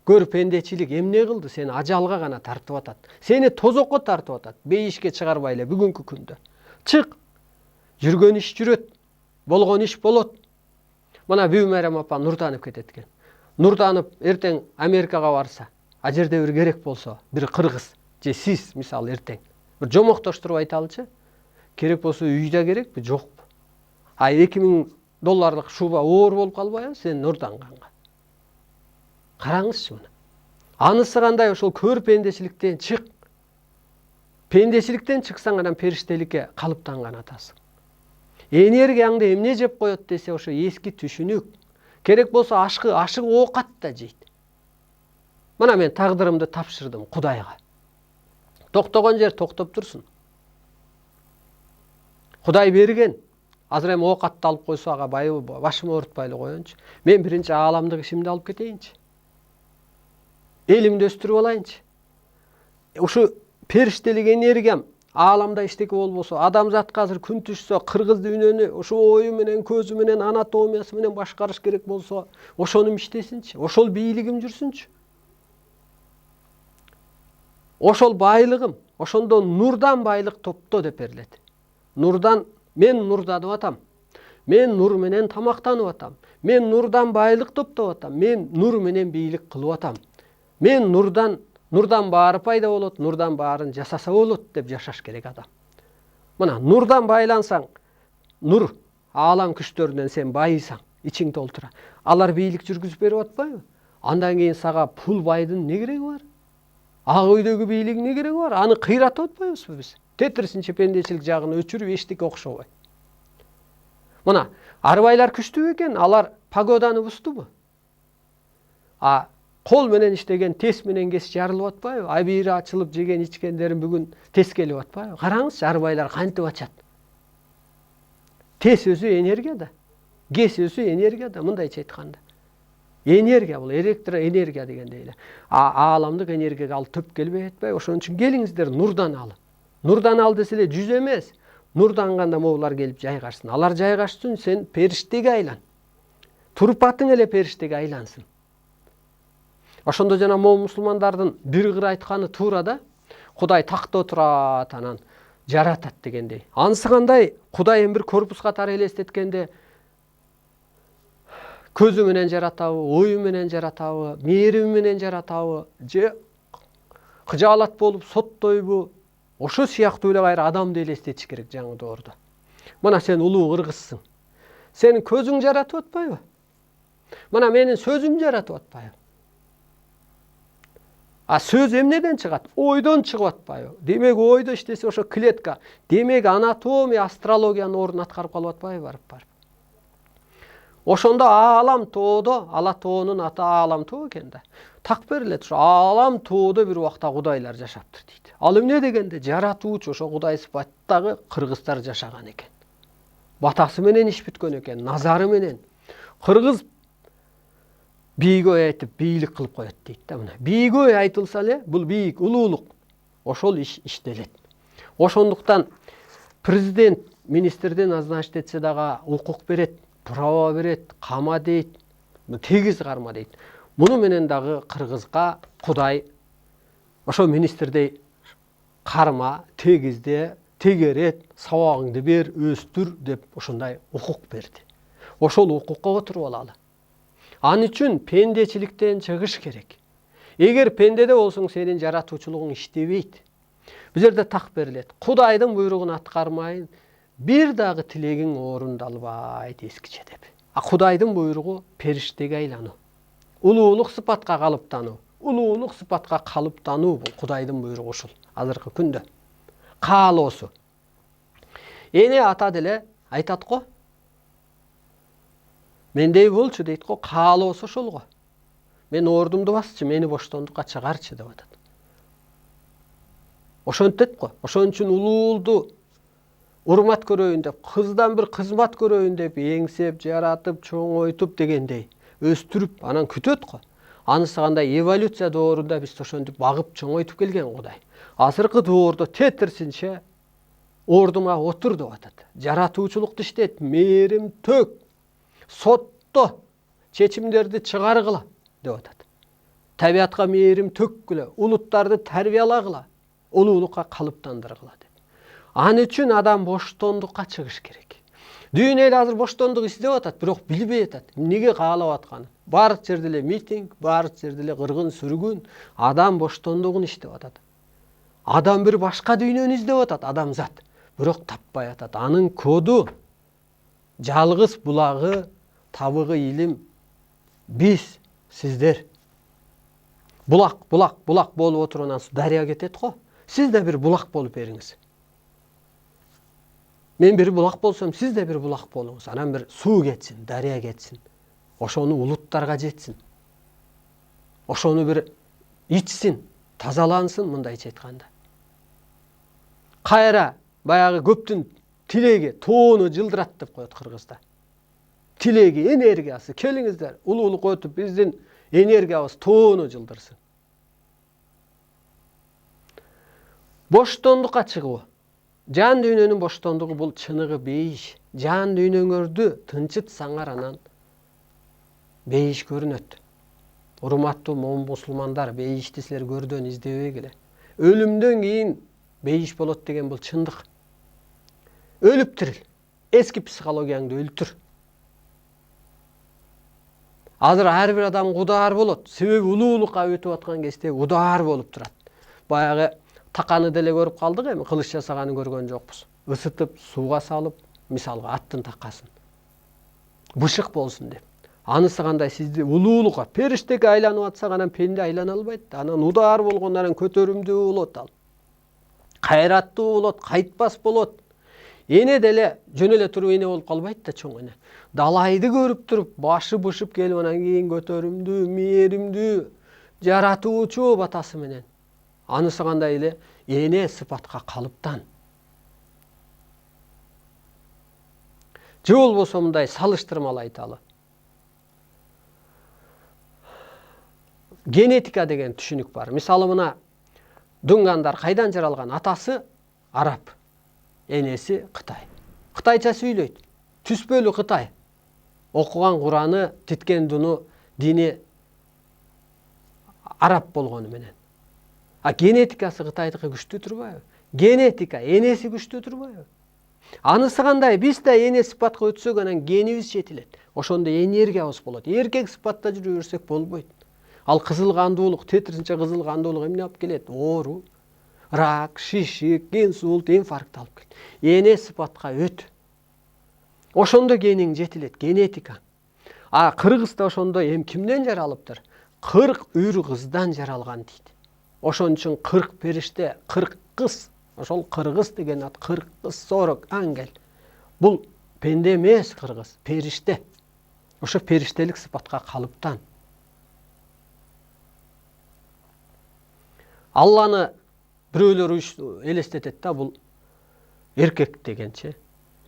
көр пендечилик эмне кылды? Сени ажалга гана тартып атат. Сени тозокко тартып атат. Бейишке чыгарбай эле бүгүнкү күндө. Чык. Жүргөн иш жүрөт. Болгон иш болот. Мына Бүймәрем апа нурданып кетет экен. Нурданып эртең Америкага барса, а жерде бир керек болсо, бир кыргыз же сиз мисалы эртең бир жомоктоштуруп айталычы. Керек болсо үйдө керекпи, жокпу? А $2000 шуба оор болуп калбайбы сен нурданганга? Караңызчы мына. Анысы кандай? Ошол көр пендечиликтен чык. Пендечиликтен чыксаң анан периштеликке калыптанган атасың. Энергияңды эмне жеп коет десе, ошо эски түшүнүк. Керек болсо ашык оокат да жейт. Мына мен тагдырымды тапшырдым Кудайга. Токтогон жер токтоп турсун. Кудай берген. Азыр эми оокатты алып койсо ага башыма оорутпайлы коеюнчу. Мен биринчи ааламдык ишимди алып кетейинчи. Элимди өстүрүп алайынчы. Ушу периштелик энергиям ааламда иштеки болбосо, адамзатка азыр күн түшсө, кыргыз дүйнөнү ушу ою менен, көзү менен, анатомиясы менен башкарыш керек болсо, ошону иштесинчи. Ошол бийлигим жүрсүнчү. Ошол байлыгым, ошондо нурдан байлык топто деп берилет. Нурдан мен нурданып атам. Мен нур менен тамактанып атам. Мен нурдан байлык топтоп атам. Мен нур менен бийлик кылып атам. Мен нурдан баары пайда болот, нурдан баарын жасаса болот деп жашаш керек адам. Мына, нурдан байлансаң, нур аалам күчтөрүнөн сен байысаң, ичиң толтура. Алар бийлик жүргүзүп берип атпайбы? Андан кийин сага пул байдын не кереги бар? Ак үйдөгү бийликтин не кереги бар? Аны кыйратып атпайбызбы биз? Тетирсинче пендечилик жагын өчүрүп эчтеке окшобой. Мына, арбайлар күчтүү экен, алар погоданы бустубу? А кол менен иштеген тес менен кес жарылып атпайбы? Айбири ачылып жеген ичкендерин бүгүн тес келип атпайбы? Караңызчы, арбайлар кантип ачат. Тес өзү энергияда, кес өзү энергияда, мындайча айтканда. Энергия бул, электроэнергия дегендей эле. Ааламдык энергияга ал төп келбей атпайбы? Ошон үчүн келиңиздер нурдан ал. Нурдан ал десе эле жүз эмес. Нурданганда могулар келип жайгашсын. Алар жайгашсын, сен периштеге айлан. Турпатың эле периштеге айлансын. Ошондо жана могу мусулмандардын бир кыр айтканы туура да. Кудай такта отурат, анан жаратат дегендей. Анысы кандай? Кудай эми бир корпус катары элестеткенде көзү менен жаратабы, ою менен жаратабы, мээрими менен жаратабы, же кыжаалат болуп соттойбу? Ошо сыяктуу эле кайра адамды элестетиш керек жаңы доордо. Мына сен улуу кыргызсың. Сенин көзүң жаратып атпайбы? Мына менин сөзүм жаратып атпайбы? А сөз эмнеден чыгат? Ойдон чыгып атпайбы? Демек ойдо иштесе ошо клетка. Демек анатомия, астрологиянын ордун аткарып калып атпайбы барып. Ошондо аалам тоодо, ала тоонун аты аалам тоо экен да. Так берилет, ошо аалам тоодо бир убакта кудайлар жашаптыр дейт. Ал эмне дегенде жаратуучу ошо кудай сыпаттагы кыргыздар жашаган экен. Батасы менен иш бүткөн экен, назары менен. Кыргыз бийгөй айтып бийлик кылып коет дейт да мына. Бийгөй айтылса эле, бул бийик, улуулук. Ошол иш иштелет. Ошондуктан президент министрден назначить этсе дагы укук берет, право берет, кама дейт, тегиз карма дейт. Муну менен дагы кыргызга кудай ошо министрдей карма, тегизде, тегерет, сабагыңды бер, өстүр деп ошондой укук берди. Ошол укукка отуруп алалы. Ан үчүн пендечиликтен чыгыш керек. Эгер пендеде болсоң сенин жаратуучулугуң иштебейт. Бул жерде так берилет. Кудайдын буйругун аткармайын, бир дагы тилегиң орундалбайт эскиче деп. А Кудайдын буйругу периштеге айлануу. Улуулук сыпатка калыптануу. Улуулук сыпатка калыптануу бул Кудайдын буйругу ушул азыркы күндө. Каалоосу. Эне ата деле айтат го. Мендей болчу дейт го, каалоосу ошол го. Мен ордумду басчы, мени боштондукка чыгарчы деп атат. Ошентет го. Ошон үчүн улуулду урмат көрөйүн деп, кыздан бир кызмат көрөйүн деп, эңсеп, жаратып, чоңойтуп дегендей өстүрүп, анан күтөт го. Анысы кандай эволюция доорунда биз ошентип багып чоңойтуп келген Кудай. Азыркы доордо тетерсинче ордума отур деп атат. Жаратуучулукту иштет, мээрим тök, сотто чечимдерди чыгаргыла деп атат. Табиатка мээрим төккүлө, улуттарды тарбиялагыла, улуулукка калыптандыргыла деп. Ан үчүн адам боштондукка чыгыш керек. Дүйнө эле азыр боштондук издеп атат, бирок билбей атат. Эмнеге каалап атканын. Баардык жерде эле митинг, баардык жерде эле кыргын сүргүн, адам боштондугун иштеп атат. Адам бир башка дүйнөнү издеп атат, адамзат. Бирок таппай атат. Анын коду жалгыз булагы, табыгы илим биз, сиздер. Булак болуп отуруп анан дарыя кетет го. Сиз да бир булак болуп бериңиз. Мен бир булак болсом, сиз да бир булак болуңуз. Анан бир суу кетсин, дарыя кетсин. Ошону улуттарга жетсин. Ошону бир ичсин, тазалансын, мындайча айтканда. Кайра баягы көптүн тилеги тоону жылдырат деп коет кыргызда. Тилеги, энергиясы, келиңиздер, улуулук өтүп биздин энергиябыз тоону жылдырсын. Боштондукка чыгуу. Жан дүйнөнүн боштондугу бул чыныгы бейиш. Жан дүйнөңөрдү тынчытсаңар анан бейиш көрүнөт. Урматтуу мусулмандар, бейишти силер көрдөн издебегиле. Өлүмдөн кийин бейиш болот деген бул чындык. Өлүп тирил. Эски психологияңды өлтүр. Азыр ар бир адам удар болот. Себеби улуулукка өтүп аткан кезде удар болуп турат. Баягы таканы деле көрүп калдык эми, кылыч жасаганын көргөн жокпуз. Isытып, сууга салып, мисалга аттын такасын. Бышык болсун деп. Анысы кандай сизди улуулукка, периштеге айланып атса анан пенде айлана албайт. Анан удар болгондон көтөрүмдүү болот ал. Кайраттуу болот, кайтпас болот. Эне деле жөн эле туруп эне болуп калбайт да чоң эне. Далайды көрүп туруп, башы бышып келип анан кийин көтөрүмдүү, мээримдүү, жаратуучу батасы менен. Анысы кандай эле эне сыпатка калыптан. Же болбосо мындай салыштырмалуу айталы. Генетика деген түшүнүк бар. Мисалы мына Дунгандар кайдан жаралган? Атасы араб, энеси Кытай. Кытайча сүйлөйт. Түспөлү Кытай. Окуган Кураны, титкен дини араб болгону менен. А генетикасы Кытайдыкы күчтүү турбайбы? Генетика энеси күчтүү турбайбы? Анысы кандай? Биз да эне сыпатка өтсөк анан генибиз жетилет. Ошондо энергиябыз болот. Эркек сыпатта жүрө берсек болбойт. Ал кызыл кандуулук, тетринче кызыл кандуулук эмне алып келет? Оору, рак, шишик, инсульт, инфаркт алып келет. Эне сыпатка өт. Ошондо гениң жетилет, генетика. А кыргызда ошондо кимден жаралыптыр? 40 үр кыздан жаралган дейт. Ошон үчүн 40 периште, 40 кыз, ошол кыргыз деген ат 40 кыз 40 ангел. Бул пенде эмес кыргыз, периште. Ошо периштелик сыпатка калыптан. Алланы бирөөлөр элестетет да, бул эркек дегенчи.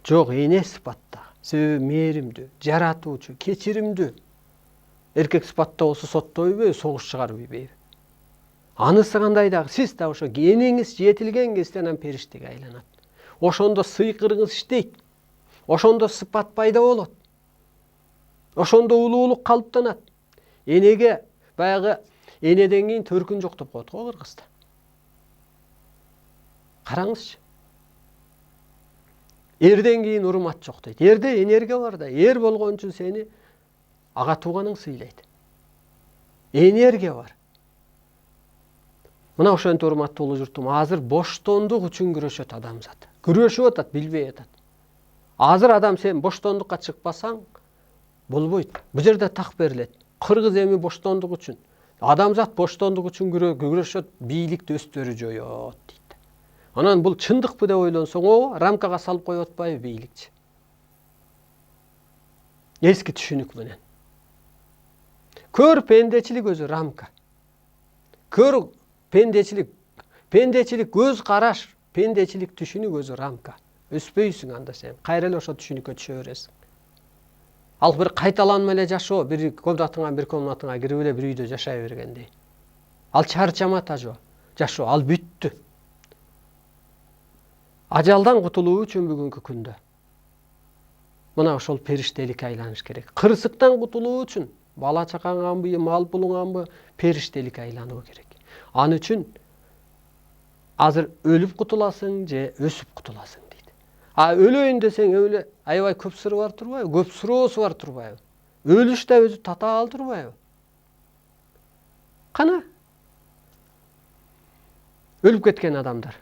Жок, эне сыпатта. Себеби мээримдүү, жаратуучу, кечиримдүү. Эркек сыпатта болсо соттойбойбу, согуш чыгарбайбы. Анысы кандай дагы, сиз да ошо энеңиз жетилген кезде анан периштеге айланат. Ошондо сыйкырыңыз иштейт. Ошондо сыпат пайда болот. Ошондо улуулук калыптанат. Энеге баягы энеден кийин төркүн жок деп коет го кыргызда. Караңызчы. Эрден кийин урмат жок дейт. Эрде энерге бар да, эр болгон үчүн сени ага тууганың сыйлайт. Энерге бар. Мына ошентип урматтуу улуу журтум, азыр боштондук үчүн күрөшөт адамзат. Күрөшүп атат, билбей атат. Азыр адам сен боштондукка чыкпасаң болбойт. Бу жерде так берилет. Кыргыз эми боштондук үчүн, адамзат боштондук үчүн күрөшөт, бийликти өздөрү жоёт дейт. Анан бул чындыкпы деп ойлонсоң, рамкага салып коюп атпайбы бийликчи? Эски түшүнүк менен. Көр пендечилик өзү рамка. Көр пендечилик, көз караш, пендечилик түшүнүк өзү рамка. Өспөйсүң анда сен. Кайра эле ошо түшүнүккө түшө бересиң. Ал бир кайталанма эле жашоо, бир комнатыңа кирип эле бир үйдө жашай бергендей. Ал чарчама жашоо, ал бүттү. Ажалдан кутулуу үчүн бүгүнкү күндө мына ошол периштеликке айланыш керек. Кырсыктан кутулуу үчүн бала чакаңанбы, мал пулуңанбы, периштеликке айлануу керек. Аны үчүн азыр өлүп кутуласың же өсүп кутуласың дейт. Өлөйүн десең өлө аябай көп сыры бар турбайбы? Көп суроосу бар турбайбы? Өлүш да өзү татаал турбайбы? Кана өлүп кеткен адамдар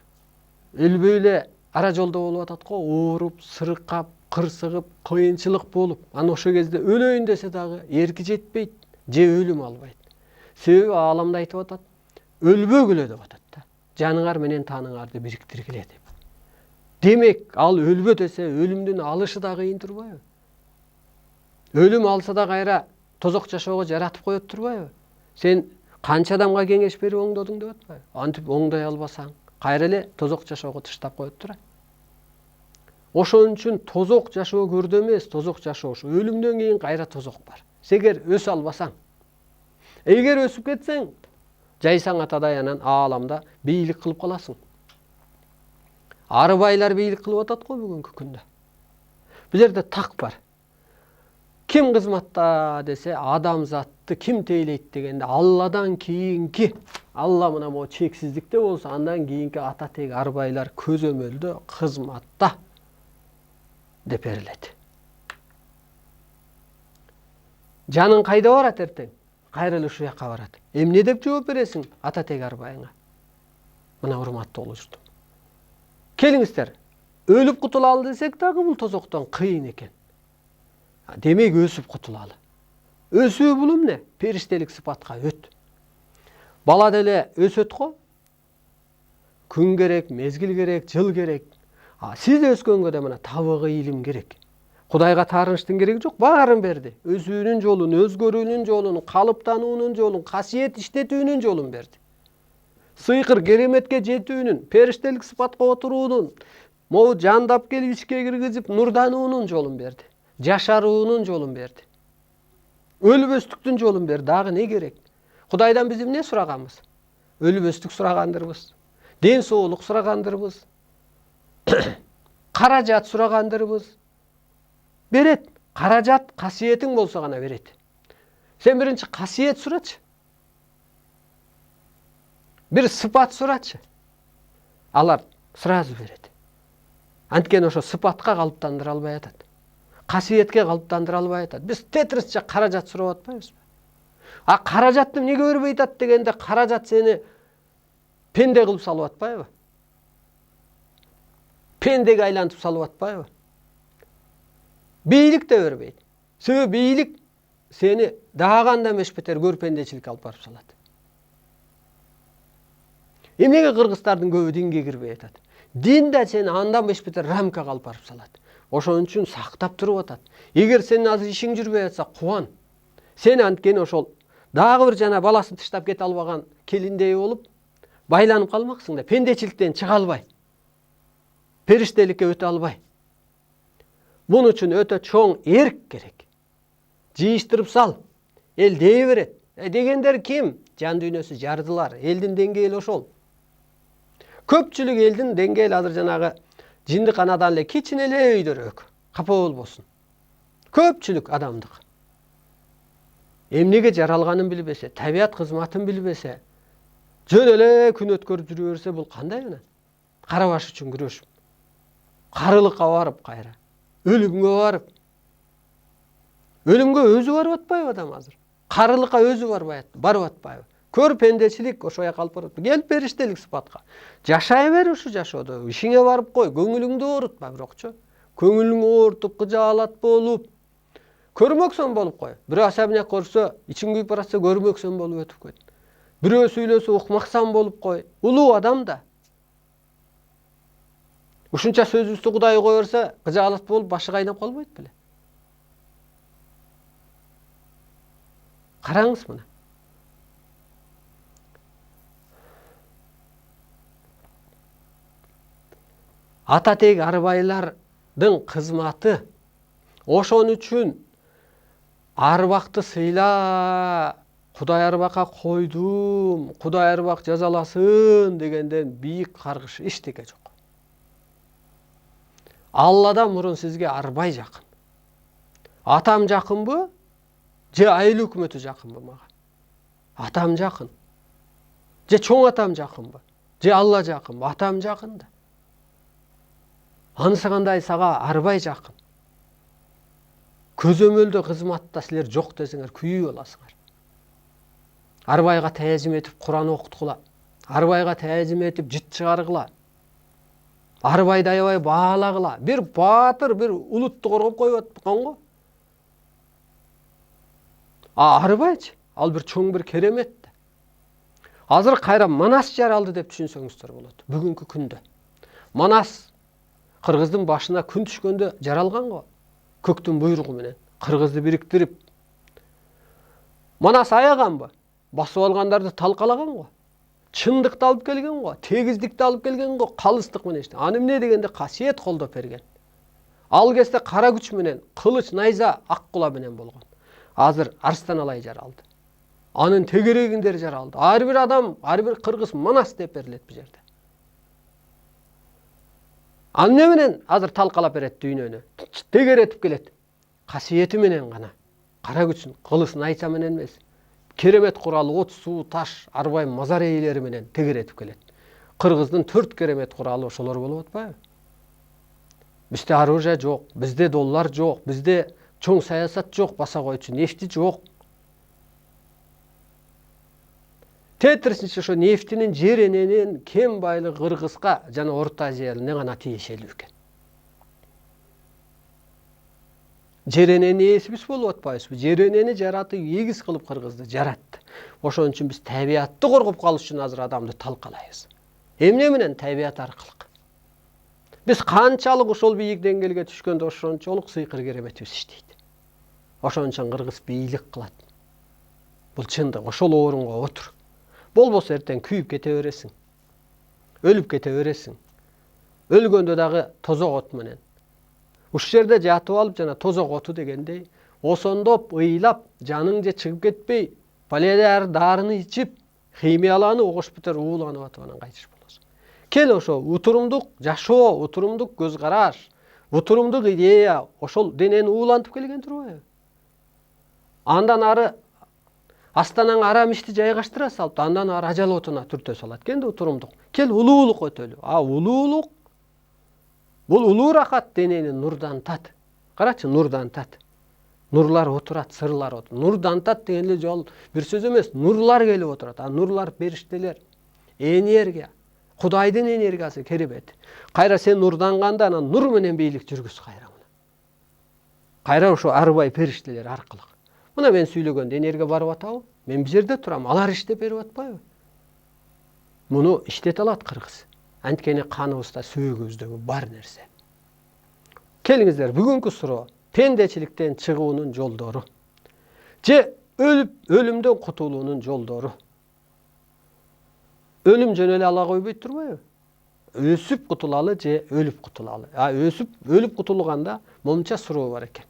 өлбөй эле ара жолдо болуп атат го, ооруп, сырыкап, кырсыгып, кыйынчылык болуп, аны ошо кезде өлөйүн десе дагы эрки жетпейт, же өлүм албайт. Себеби ааламда айтып атат, өлбөгүлө деп атат да. Жаныңар менен таныңарды бириктиргиле деп. Демек, ал өлбө десе, өлүмдүн алышы да кыйын турбайбы? Өлүм алса да кайра тозок жашоого жаратып коет турбайбы? Сен канча адамга кеңеш берип оңдодуң деп атпайбы? Антип оңдой албасаң, кайра эле тозок жашоого таштап коет турат. Ошон үчүн тозок жашоо көрдө эмес, тозок жашоо ушу. Өлүмдөн кийин кайра тозок бар. Эгер өсө албасаң, эгер өсүп кетсең, жайсаң атадай анан ааламда бийлик кылып каласың. Арыбайлар бийлик кылып атат го бүгүнкү күндө. Бул жерде так бар. Ким кызматта десе, адамзатты ким тейлейт дегенде, Алладан кийинки, Алла мына могу чексиздикте болсо, андан кийинки ата тег арбайлар көзөмөлдө кызматта деп берилет. Жаның кайда барат эртең? Кайра эле ушул жакка барат. Эмне деп жооп бересиң ата тег арбайыңа? Мына урматтуу улуу журтум. Келиңиздер, өлүп кутулалы десек дагы бул тозоктон кыйын экен. Демек өсүп кутулалы. Өсүү бул эмне? Периштелик сыпатка өт. Бала деле өсөт го. Күн керек, мезгил керек, жыл керек. Сиз өскөнгө да мына табыгы илим керек. Кудайга таарынычтын кереги жок, баарын берди. Өсүүнүн жолун, өзгөрүүнүн жолун, калыптануунун жолун, касиет иштетүүнүн жолун берди. Сыйкыр кереметке жетүүнүн, периштелик сыпатка отуруунун, могу жандап келип ичке киргизип нурдануунун жолун берди. Жашаруунун жолун берди. Өлбөстүктүн жолун берди. Дагы не керек? Кудайдан биз эмне сураганбыз? Өлбөстүк сурагандырбыз. Ден соолук сурагандырбыз. Каражат сурагандырбыз. Берет. Каражат касиетиң болсо гана берет. Сен биринчи касиет сурачы. Бир сыпат сурачы. Алар сразу берет. Анткени ошо сыпатка калыптандыра албай атат. Касиетке калыптандыра албай атат. Биз тетрисче каражат сурап атпайбызбы? Каражатты эмнеге бербей атат дегенде, каражат сени пенде кылып салып атпайбы? Пендеге айлантып салып атпайбы? Бийлик да бербейт. Себеби бийлик сени дагы анда эмеш бетер көр пендечиликке алып барып салат. Эмнеге кыргыздардын көбү динге кирбей атат? Дин да сени андан бешбетер рамкага алып барып салат. Ошон үчүн сактап туруп атат. Эгер сенин азыр ишиң жүрбөй атса кубан. Сен анткени ошол дагы бир жана баласын тыштап кете албаган келиндей болуп байланып калмаксың да, пендечиликтен чыга албай, периштеликке өтө албай. Бунун үчүн өтө чоң эрк керек. Жыйыштырып сал, эл дей берет. Дегендер ким? Жан дүйнөсү жардылар. Элдин деңгээли ошол. Көпчүлүк элдин деңгээли азыр жанагы жындыканадан эле кичине эле өйдөрөөк. Капа болбосун. Көпчүлүк адамдык. Эмнеге жаралганын билбесе, табият кызматын билбесе, жөн эле күн өткөрүп жүрө берсе, бул кандай анан? Кара баш үчүн күрөш. Карылыкка барып кайра. Өлүмгө барып. Өлүмгө өзү барып атпайбы адам азыр? Карылыкка өзү барып атпайбы? Көр пендечилик ошо жака алып барат. Кел периштелик сыпатка. Жашай бер ушу жашоодо. Ишиңе барып кой, көңүлүңдү оорутпа бирокчу. Көңүлүң оорутуп, кыжаалат болуп, көрмөксөн болуп кой. Бирөө асабиняк көрсө, ичиң күйүп баратса көрмөксөн болуп өтүп кет. Бирөө сүйлөсө укмаксан болуп кой. Улуу адам да. Ушунча сөзүбүздү Кудай кое берсе, кыжаалат болуп башы кайнап калбайт беле? Караңыз мына. Ататек арбайлардын кызматы ошон үчүн арбакты сыйла, Кудай арбакка койдум, Кудай арбак жазаласын дегенден бийик каргыш эчтеке жок. Алладан мурун сизге арбай жакын. Атам жакынбы? Же айыл өкмөтү жакынбы мага? Атам жакын. Же чоң атам жакынбы? Же Алла жакынбы? Атам жакын да. Анысы кандай сага арбай жакын. Көзөмөлдө кызматта силер жок десеңер күйүп аласыңар. Арбайга таазим этип Куран окуткула. Арбайга таазим этип жыт чыгаргыла. Арбайды аябай баалагыла. Бир баатыр, бир улутту коргоп коюп аткан го. Арбайчы, ал бир чоң бир керемет. Азыр кайра Манас жаралды деп түшүнсөңүздөр болот. Бүгүнкү күндө. Манас кыргыздын башына күн түшкөндө жаралган го. Көктүн буйругу менен кыргызды бириктирип. Манас аяганбы? Басып алгандарды талкалаган го. Чындыкты алып келген го, тегиздикти алып келген го, калыстык менен иште. Аны эмне дегенде касиет колдоп берген. Ал кезде кара күч менен, кылыч, найза, ак кула менен болгон. Азыр арстан алай жаралды. Анын тегерегиндер жаралды. Ар бир адам, ар бир кыргыз Манас деп берилет бу жерде. Эмне менен азыр талкалап берет дүйнөнү? Тегеретип келет. Касиети менен гана. Кара күчүн, кылыч, найза менен эмес. Керемет куралы, от, суу, таш, арбай, мазар ээлери менен тегеретип келет. Кыргыздын 4 керемет куралы ошолор болуп атпайбы? Бизде оружие жок, бизде доллар жок, бизде чоң саясат жок, баса койчу нефти жок. Тетирсинче ошо нефтинин жер эненин кем байлыгы Кыргызга жана Орто Азия элине гана тиешелүү экен. Жер энени ээси биз болуп атпайбызбы? Жер энени жаратып эгиз кылып Кыргызды жаратты. Ошон үчүн биз табиятты коргоп калыш үчүн азыр адамды талкалайбыз. Эмне менен? Табият аркылуу. Биз канчалык ошол бийик деңгээлге түшкөндө ошончолук сыйкыр кереметибиз иштейт. Ошон үчүн кыргыз бийлик кылат. Бул чындык. Ошол орунга отур. Болбосо эртең күйүп кете бересиң. Өлүп кете бересиң. Өлгөндө дагы тозок от менен. Ушул жерде жатып алып жана тозок оту дегендей, осондоп, ыйлап, жаның же чыгып кетпей, паледар дарыны ичип, химияланы огош битер ууланып атып анан кайтыш болосуң. Кел ошо утурумдук жашоо, утурумдук көз караш, утурумдук идея, ошол денени уулантып келген турбайбы? Андан ары астанаң арам ишти жайгаштыра салып, андан ары ажал отуна түртө салат. Кенде утурумдук. Кел улуулук өтөлү. Улуулук бул улуу рахат денени нурдан тат. Карачы, нурдан тат. Нурлар отурат, сырлар отурат. Нурдан тат деген эле жол бир сөз эмес, нурлар келип отурат. Нурлар периштелер, энергия, Кудайдын энергиясы керебет. Кайра сен нурданганда анан нур менен бийлик жүргүз кайра. Кайра ошо арбай периштелер аркылуу. Мына мен сүйлөгөндө энергия барып атабы? Мен бул жерде турам, алар иштеп берип атпайбы? Муну иштете алат кыргыз. Анткени каныбызда, сөөгүбүздөгү бар нерсе. Келиңиздер, бүгүнкү суроо пендечиликтен чыгуунун жолдору же өлүмдөн кутулуунун жолдору. Өлүм жөн эле ала койбойт турбайбы? Өсүп кутулалы же өлүп кутулалы? Өлүп кутулганда момунча суроо бар экен.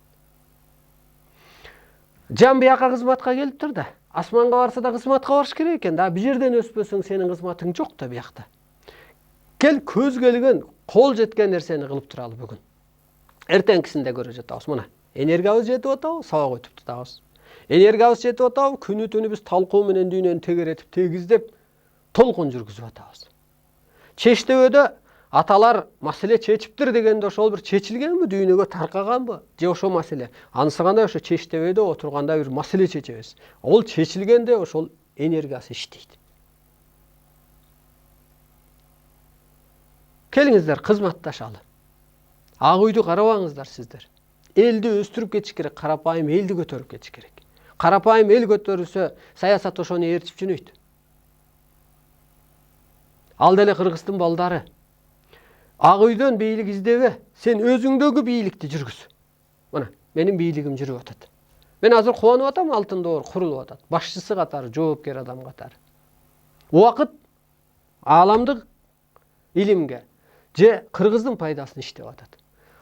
Жан бияка кызматка келиптир да, асманга барса да кызматка барыш керек экен да. Бу жерден өспөсөң сенин кызматың жок да биякта. Кел көз келген, кол жеткен нерсени кылып туралы бүгүн. Эртеңкисинде көрө жатабыз. Мына энергиябыз жетип атабы, сабак өтүп жатабыз. Энергиябыз жетип атабы, күнү түнү биз талкуу менен дүйнөнү тегеретип, тегиздеп, толкун жүргүзүп атабыз. Чечтебөдө аталар маселе чечиптир дегенде ошол бир чечилгенби, дүйнөгө таркаганбы? Же ошол маселе ансыганда ошо чечтебөдө отурганда бир маселе чечебиз. Ол чечилгенде ошол энергиясы иштейт. Келиңиздер, кызматташалы. Ак үйдү карабаңыздар сиздер. Элди өстүрүп кетиш керек, карапайым элди көтөрүп кетиш керек. Карапайым эл көтөрүлсө, саясат ошону ээрчип жөнөйт. Ал деле Кыргыздын балдары. Ак үйдөн бийлик издебе, сен өзүңдөгү бийликти жүргүз. Мына, менин бийлигим жүрүп атат. Мен азыр кубанып атам, алтын доор курулуп атат. Башчысы катары, жоопкер адам катары. Убакыт ааламдык илимге же Кыргыздын пайдасына иштеп атат.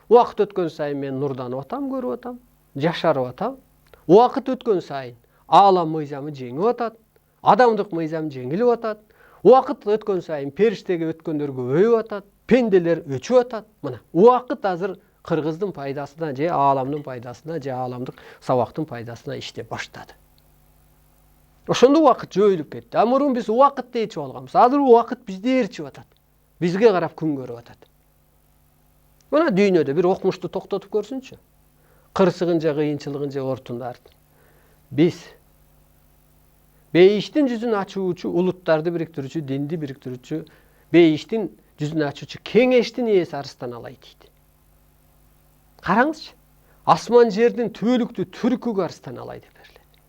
Убакыт өткөн сайын мен нурданып атам, көрүп атам, жашарып атам. Убакыт өткөн сайын аалам мыйзамы жеңип атат, адамдык мыйзам жеңилип атат. Убакыт өткөн сайын периштеге өткөндөр көбөйүп атат, пенделер өчүп атат. Мына, убакыт азыр Кыргыздын пайдасына же ааламдын пайдасына же ааламдык сабактын пайдасына иштеп баштады. Ошондо убакыт жойулуп кетти. Мурун биз убакыт ээрчип алганбыз. Азыр убакыт бизди ээрчип атат. Бизге карап күн көрүп атат. Мына дүйнөдө бир окумушту токтотуп көрсүнчү. Кырсыгын же кыйынчылыгын же ортундарды. Биз бейиштин жүзүн ачуучу, улуттарды бириктирүүчү, динди бириктирүүчү, бейиштин жүзүн ачуучу кеңештин ээси Арыстан Алай дейт. Караңызчы, асман жердин түбөлүктүү түркүгө Арыстан Алай деп берилет.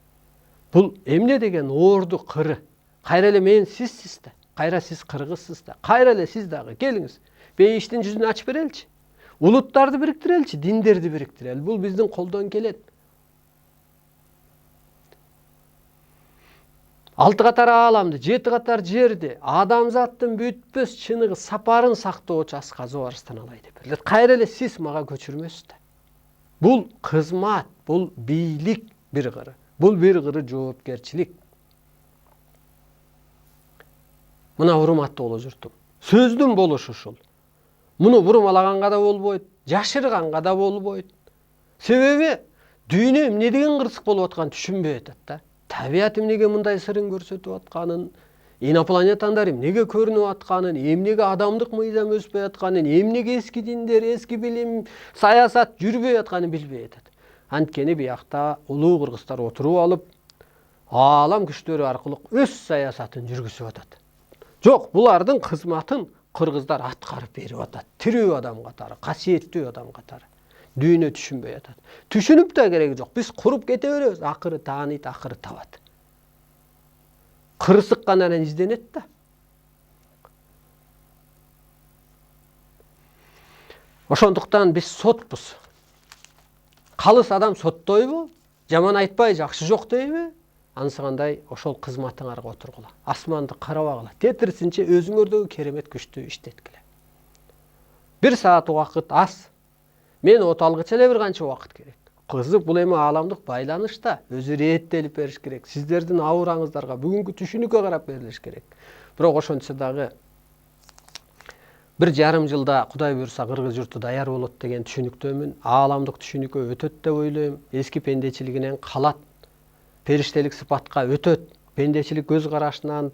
Бул эмне деген орду кыры. Кайра эле мен сизсиз да, кайра сиз кыргызсыз да, кайра эле сиз дагы келиңиз. Бейиштин жүзүн ачып береличи. Улуттарды бириктиреличи, диндерди бириктирели. Бул биздин колдон келет. 6 катар ааламды, 7 катар жерди, адамзаттын бүтпөс чыныгы сапарын сактоочу асказы Арыстан Алай деп берилет. Кайра эле сиз мага көчүрмөсүз да. Бул кызмат, бул бийлик бир кыры. Бул бир кыры жоопкерчилик. Мына урматтуу боло журтум. Сөздүн болушу ушул. Муну бурмалаганга да болбойт, жашырганга да болбойт. Себеби дүйнө эмне деген кырсык болуп атканын түшүнбөй атат да. Табият эмнеге мындай сырын көрсөтүп атканын, инопланетяндар эмнеге көрүнүп атканын, эмнеге адамдык мыйзам өспөй атканын, эмнеге эски диндер, эски билим, саясат жүрбөй атканын билбей атат. Анткени биякта улуу кыргыздар отуруп алып, аалам күчтөрү аркылуу өз саясатын жүргүзүп атат. Жок, булардын кызматын кыргыздар аткарып берип атат. Тирүү адам катары, касиеттүү адам катары. Дүйнө түшүнбөй атат. Түшүнүп да кереги жок. Биз куруп кете беребиз, акыры тааныйт, акыры табат. Кырсык гана изденет да. Ошондуктан биз сотпуз. Калыс адам соттойбу? Жаман айтпай, жакшы жок дейби? Ансыгандай ошол кызматыңарга отургула. Асманды карабагыла. Тетирсинче өзүңөрдөгү керемет күчтү иштеткиле. 1 саат убакыт аз. Мен от алгыча эле бир канча убакыт керек. Кызык, бул эми ааламдык байланышта өзү реттелип бериш керек. Сиздердин аураңыздарга, бүгүнкү түшүнүккө карап берилиш керек. Бирок ошончо дагы 1,5 жылда Кудай буйруса кыргыз журту даяр болот деген түшүнүктөмүн. Ааламдык түшүнүккө өтөт деп ойлойм. Эски пендечилигинен калат. Периштелик сыпатка өтөт. Пендечилик көз карашынан,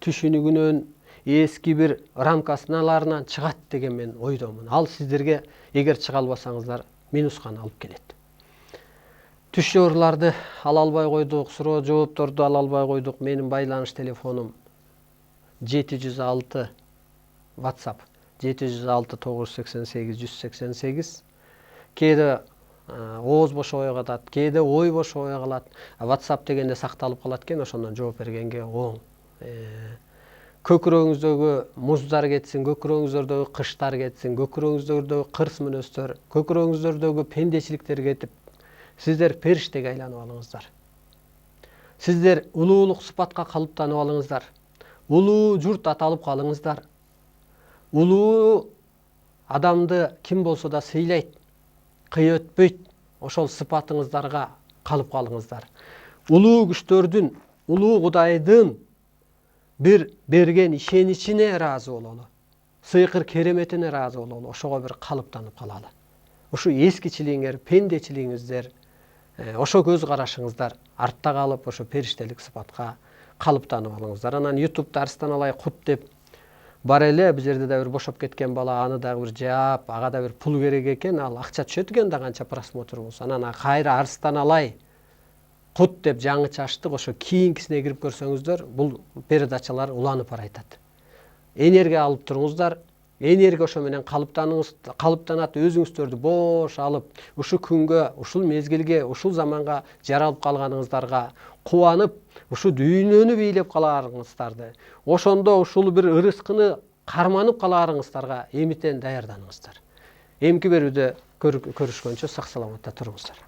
түшүнүгүнөн, эски бир рамкасыналарынан чыгат деген мен ойдомун. Ал сиздерге эгер чыга албасаңыздар минусканы алып келет. Түш жорларды ала албай койдук, суроо жоопторду ала албай койдук. Менин байланыш телефонум 706 WhatsApp 706 988 188. Кээде ооз бошобой калат, кээде ой бошобой калат. WhatsApp дегенде сакталып калат экен, ошондон жооп бергенге оң. көкүрөгүңүздөгү муздар кетсин, көкүрөгүңүздөрдөгү кыштар кетсин, көкүрөгүңүздөрдөгү кырс мүнөздөр, көкүрөгүңүздөрдөгү пендечиликтер кетип, сиздер периштеге айланып алыңыздар. Сиздер улуулук сыпатка калыптанып алыңыздар. Улуу журт аталып калыңыздар. Улуу адамды ким болсо да сыйлайт, кый өтпөйт. Ошол сыпатыңыздарга калып калыңыздар. Улуу күчтөрдүн, улуу Кудайдын бир берген ишеничине ыраазы бололу. Сыйкыр кереметине ыраазы бололу. Ошого бир калыптанып калалы. Ушу эскичилигиңер, пендечилигиңиздер, ошо көз карашыңыздар артта калып, ошо периштелик сыпатка калыптанып алыңыздар. Анан YouTube'да Арыстан Алай Кут деп бар эле, бул жерде да бир бошоп кеткен бала, аны дагы бир жаап, ага да бир пул керек экен, ал акча түшөт экен да канча просмотр болсо. Анан кайра Арыстан Алай Кут деп жаңыча ачтык, ошо кийинкисине кирип көрсөңүздөр, бул передачалар уланып барайтат. Энергия алып туруңуздар, энергия ошо менен калыптанат, өзүңүздөрдү бош алып, ушу күнгө, ушул мезгилге, ушул заманга жаралып калганыңыздарга кубанып, ушу дүйнөнү бийлеп каларыңыздарды, ошондо ушул бир ырыскыны карманып каларыңыздарга эмитен даярданыңыздар. Эмки берүүдө көрүшкөнчө сак саламатта туруңуздар.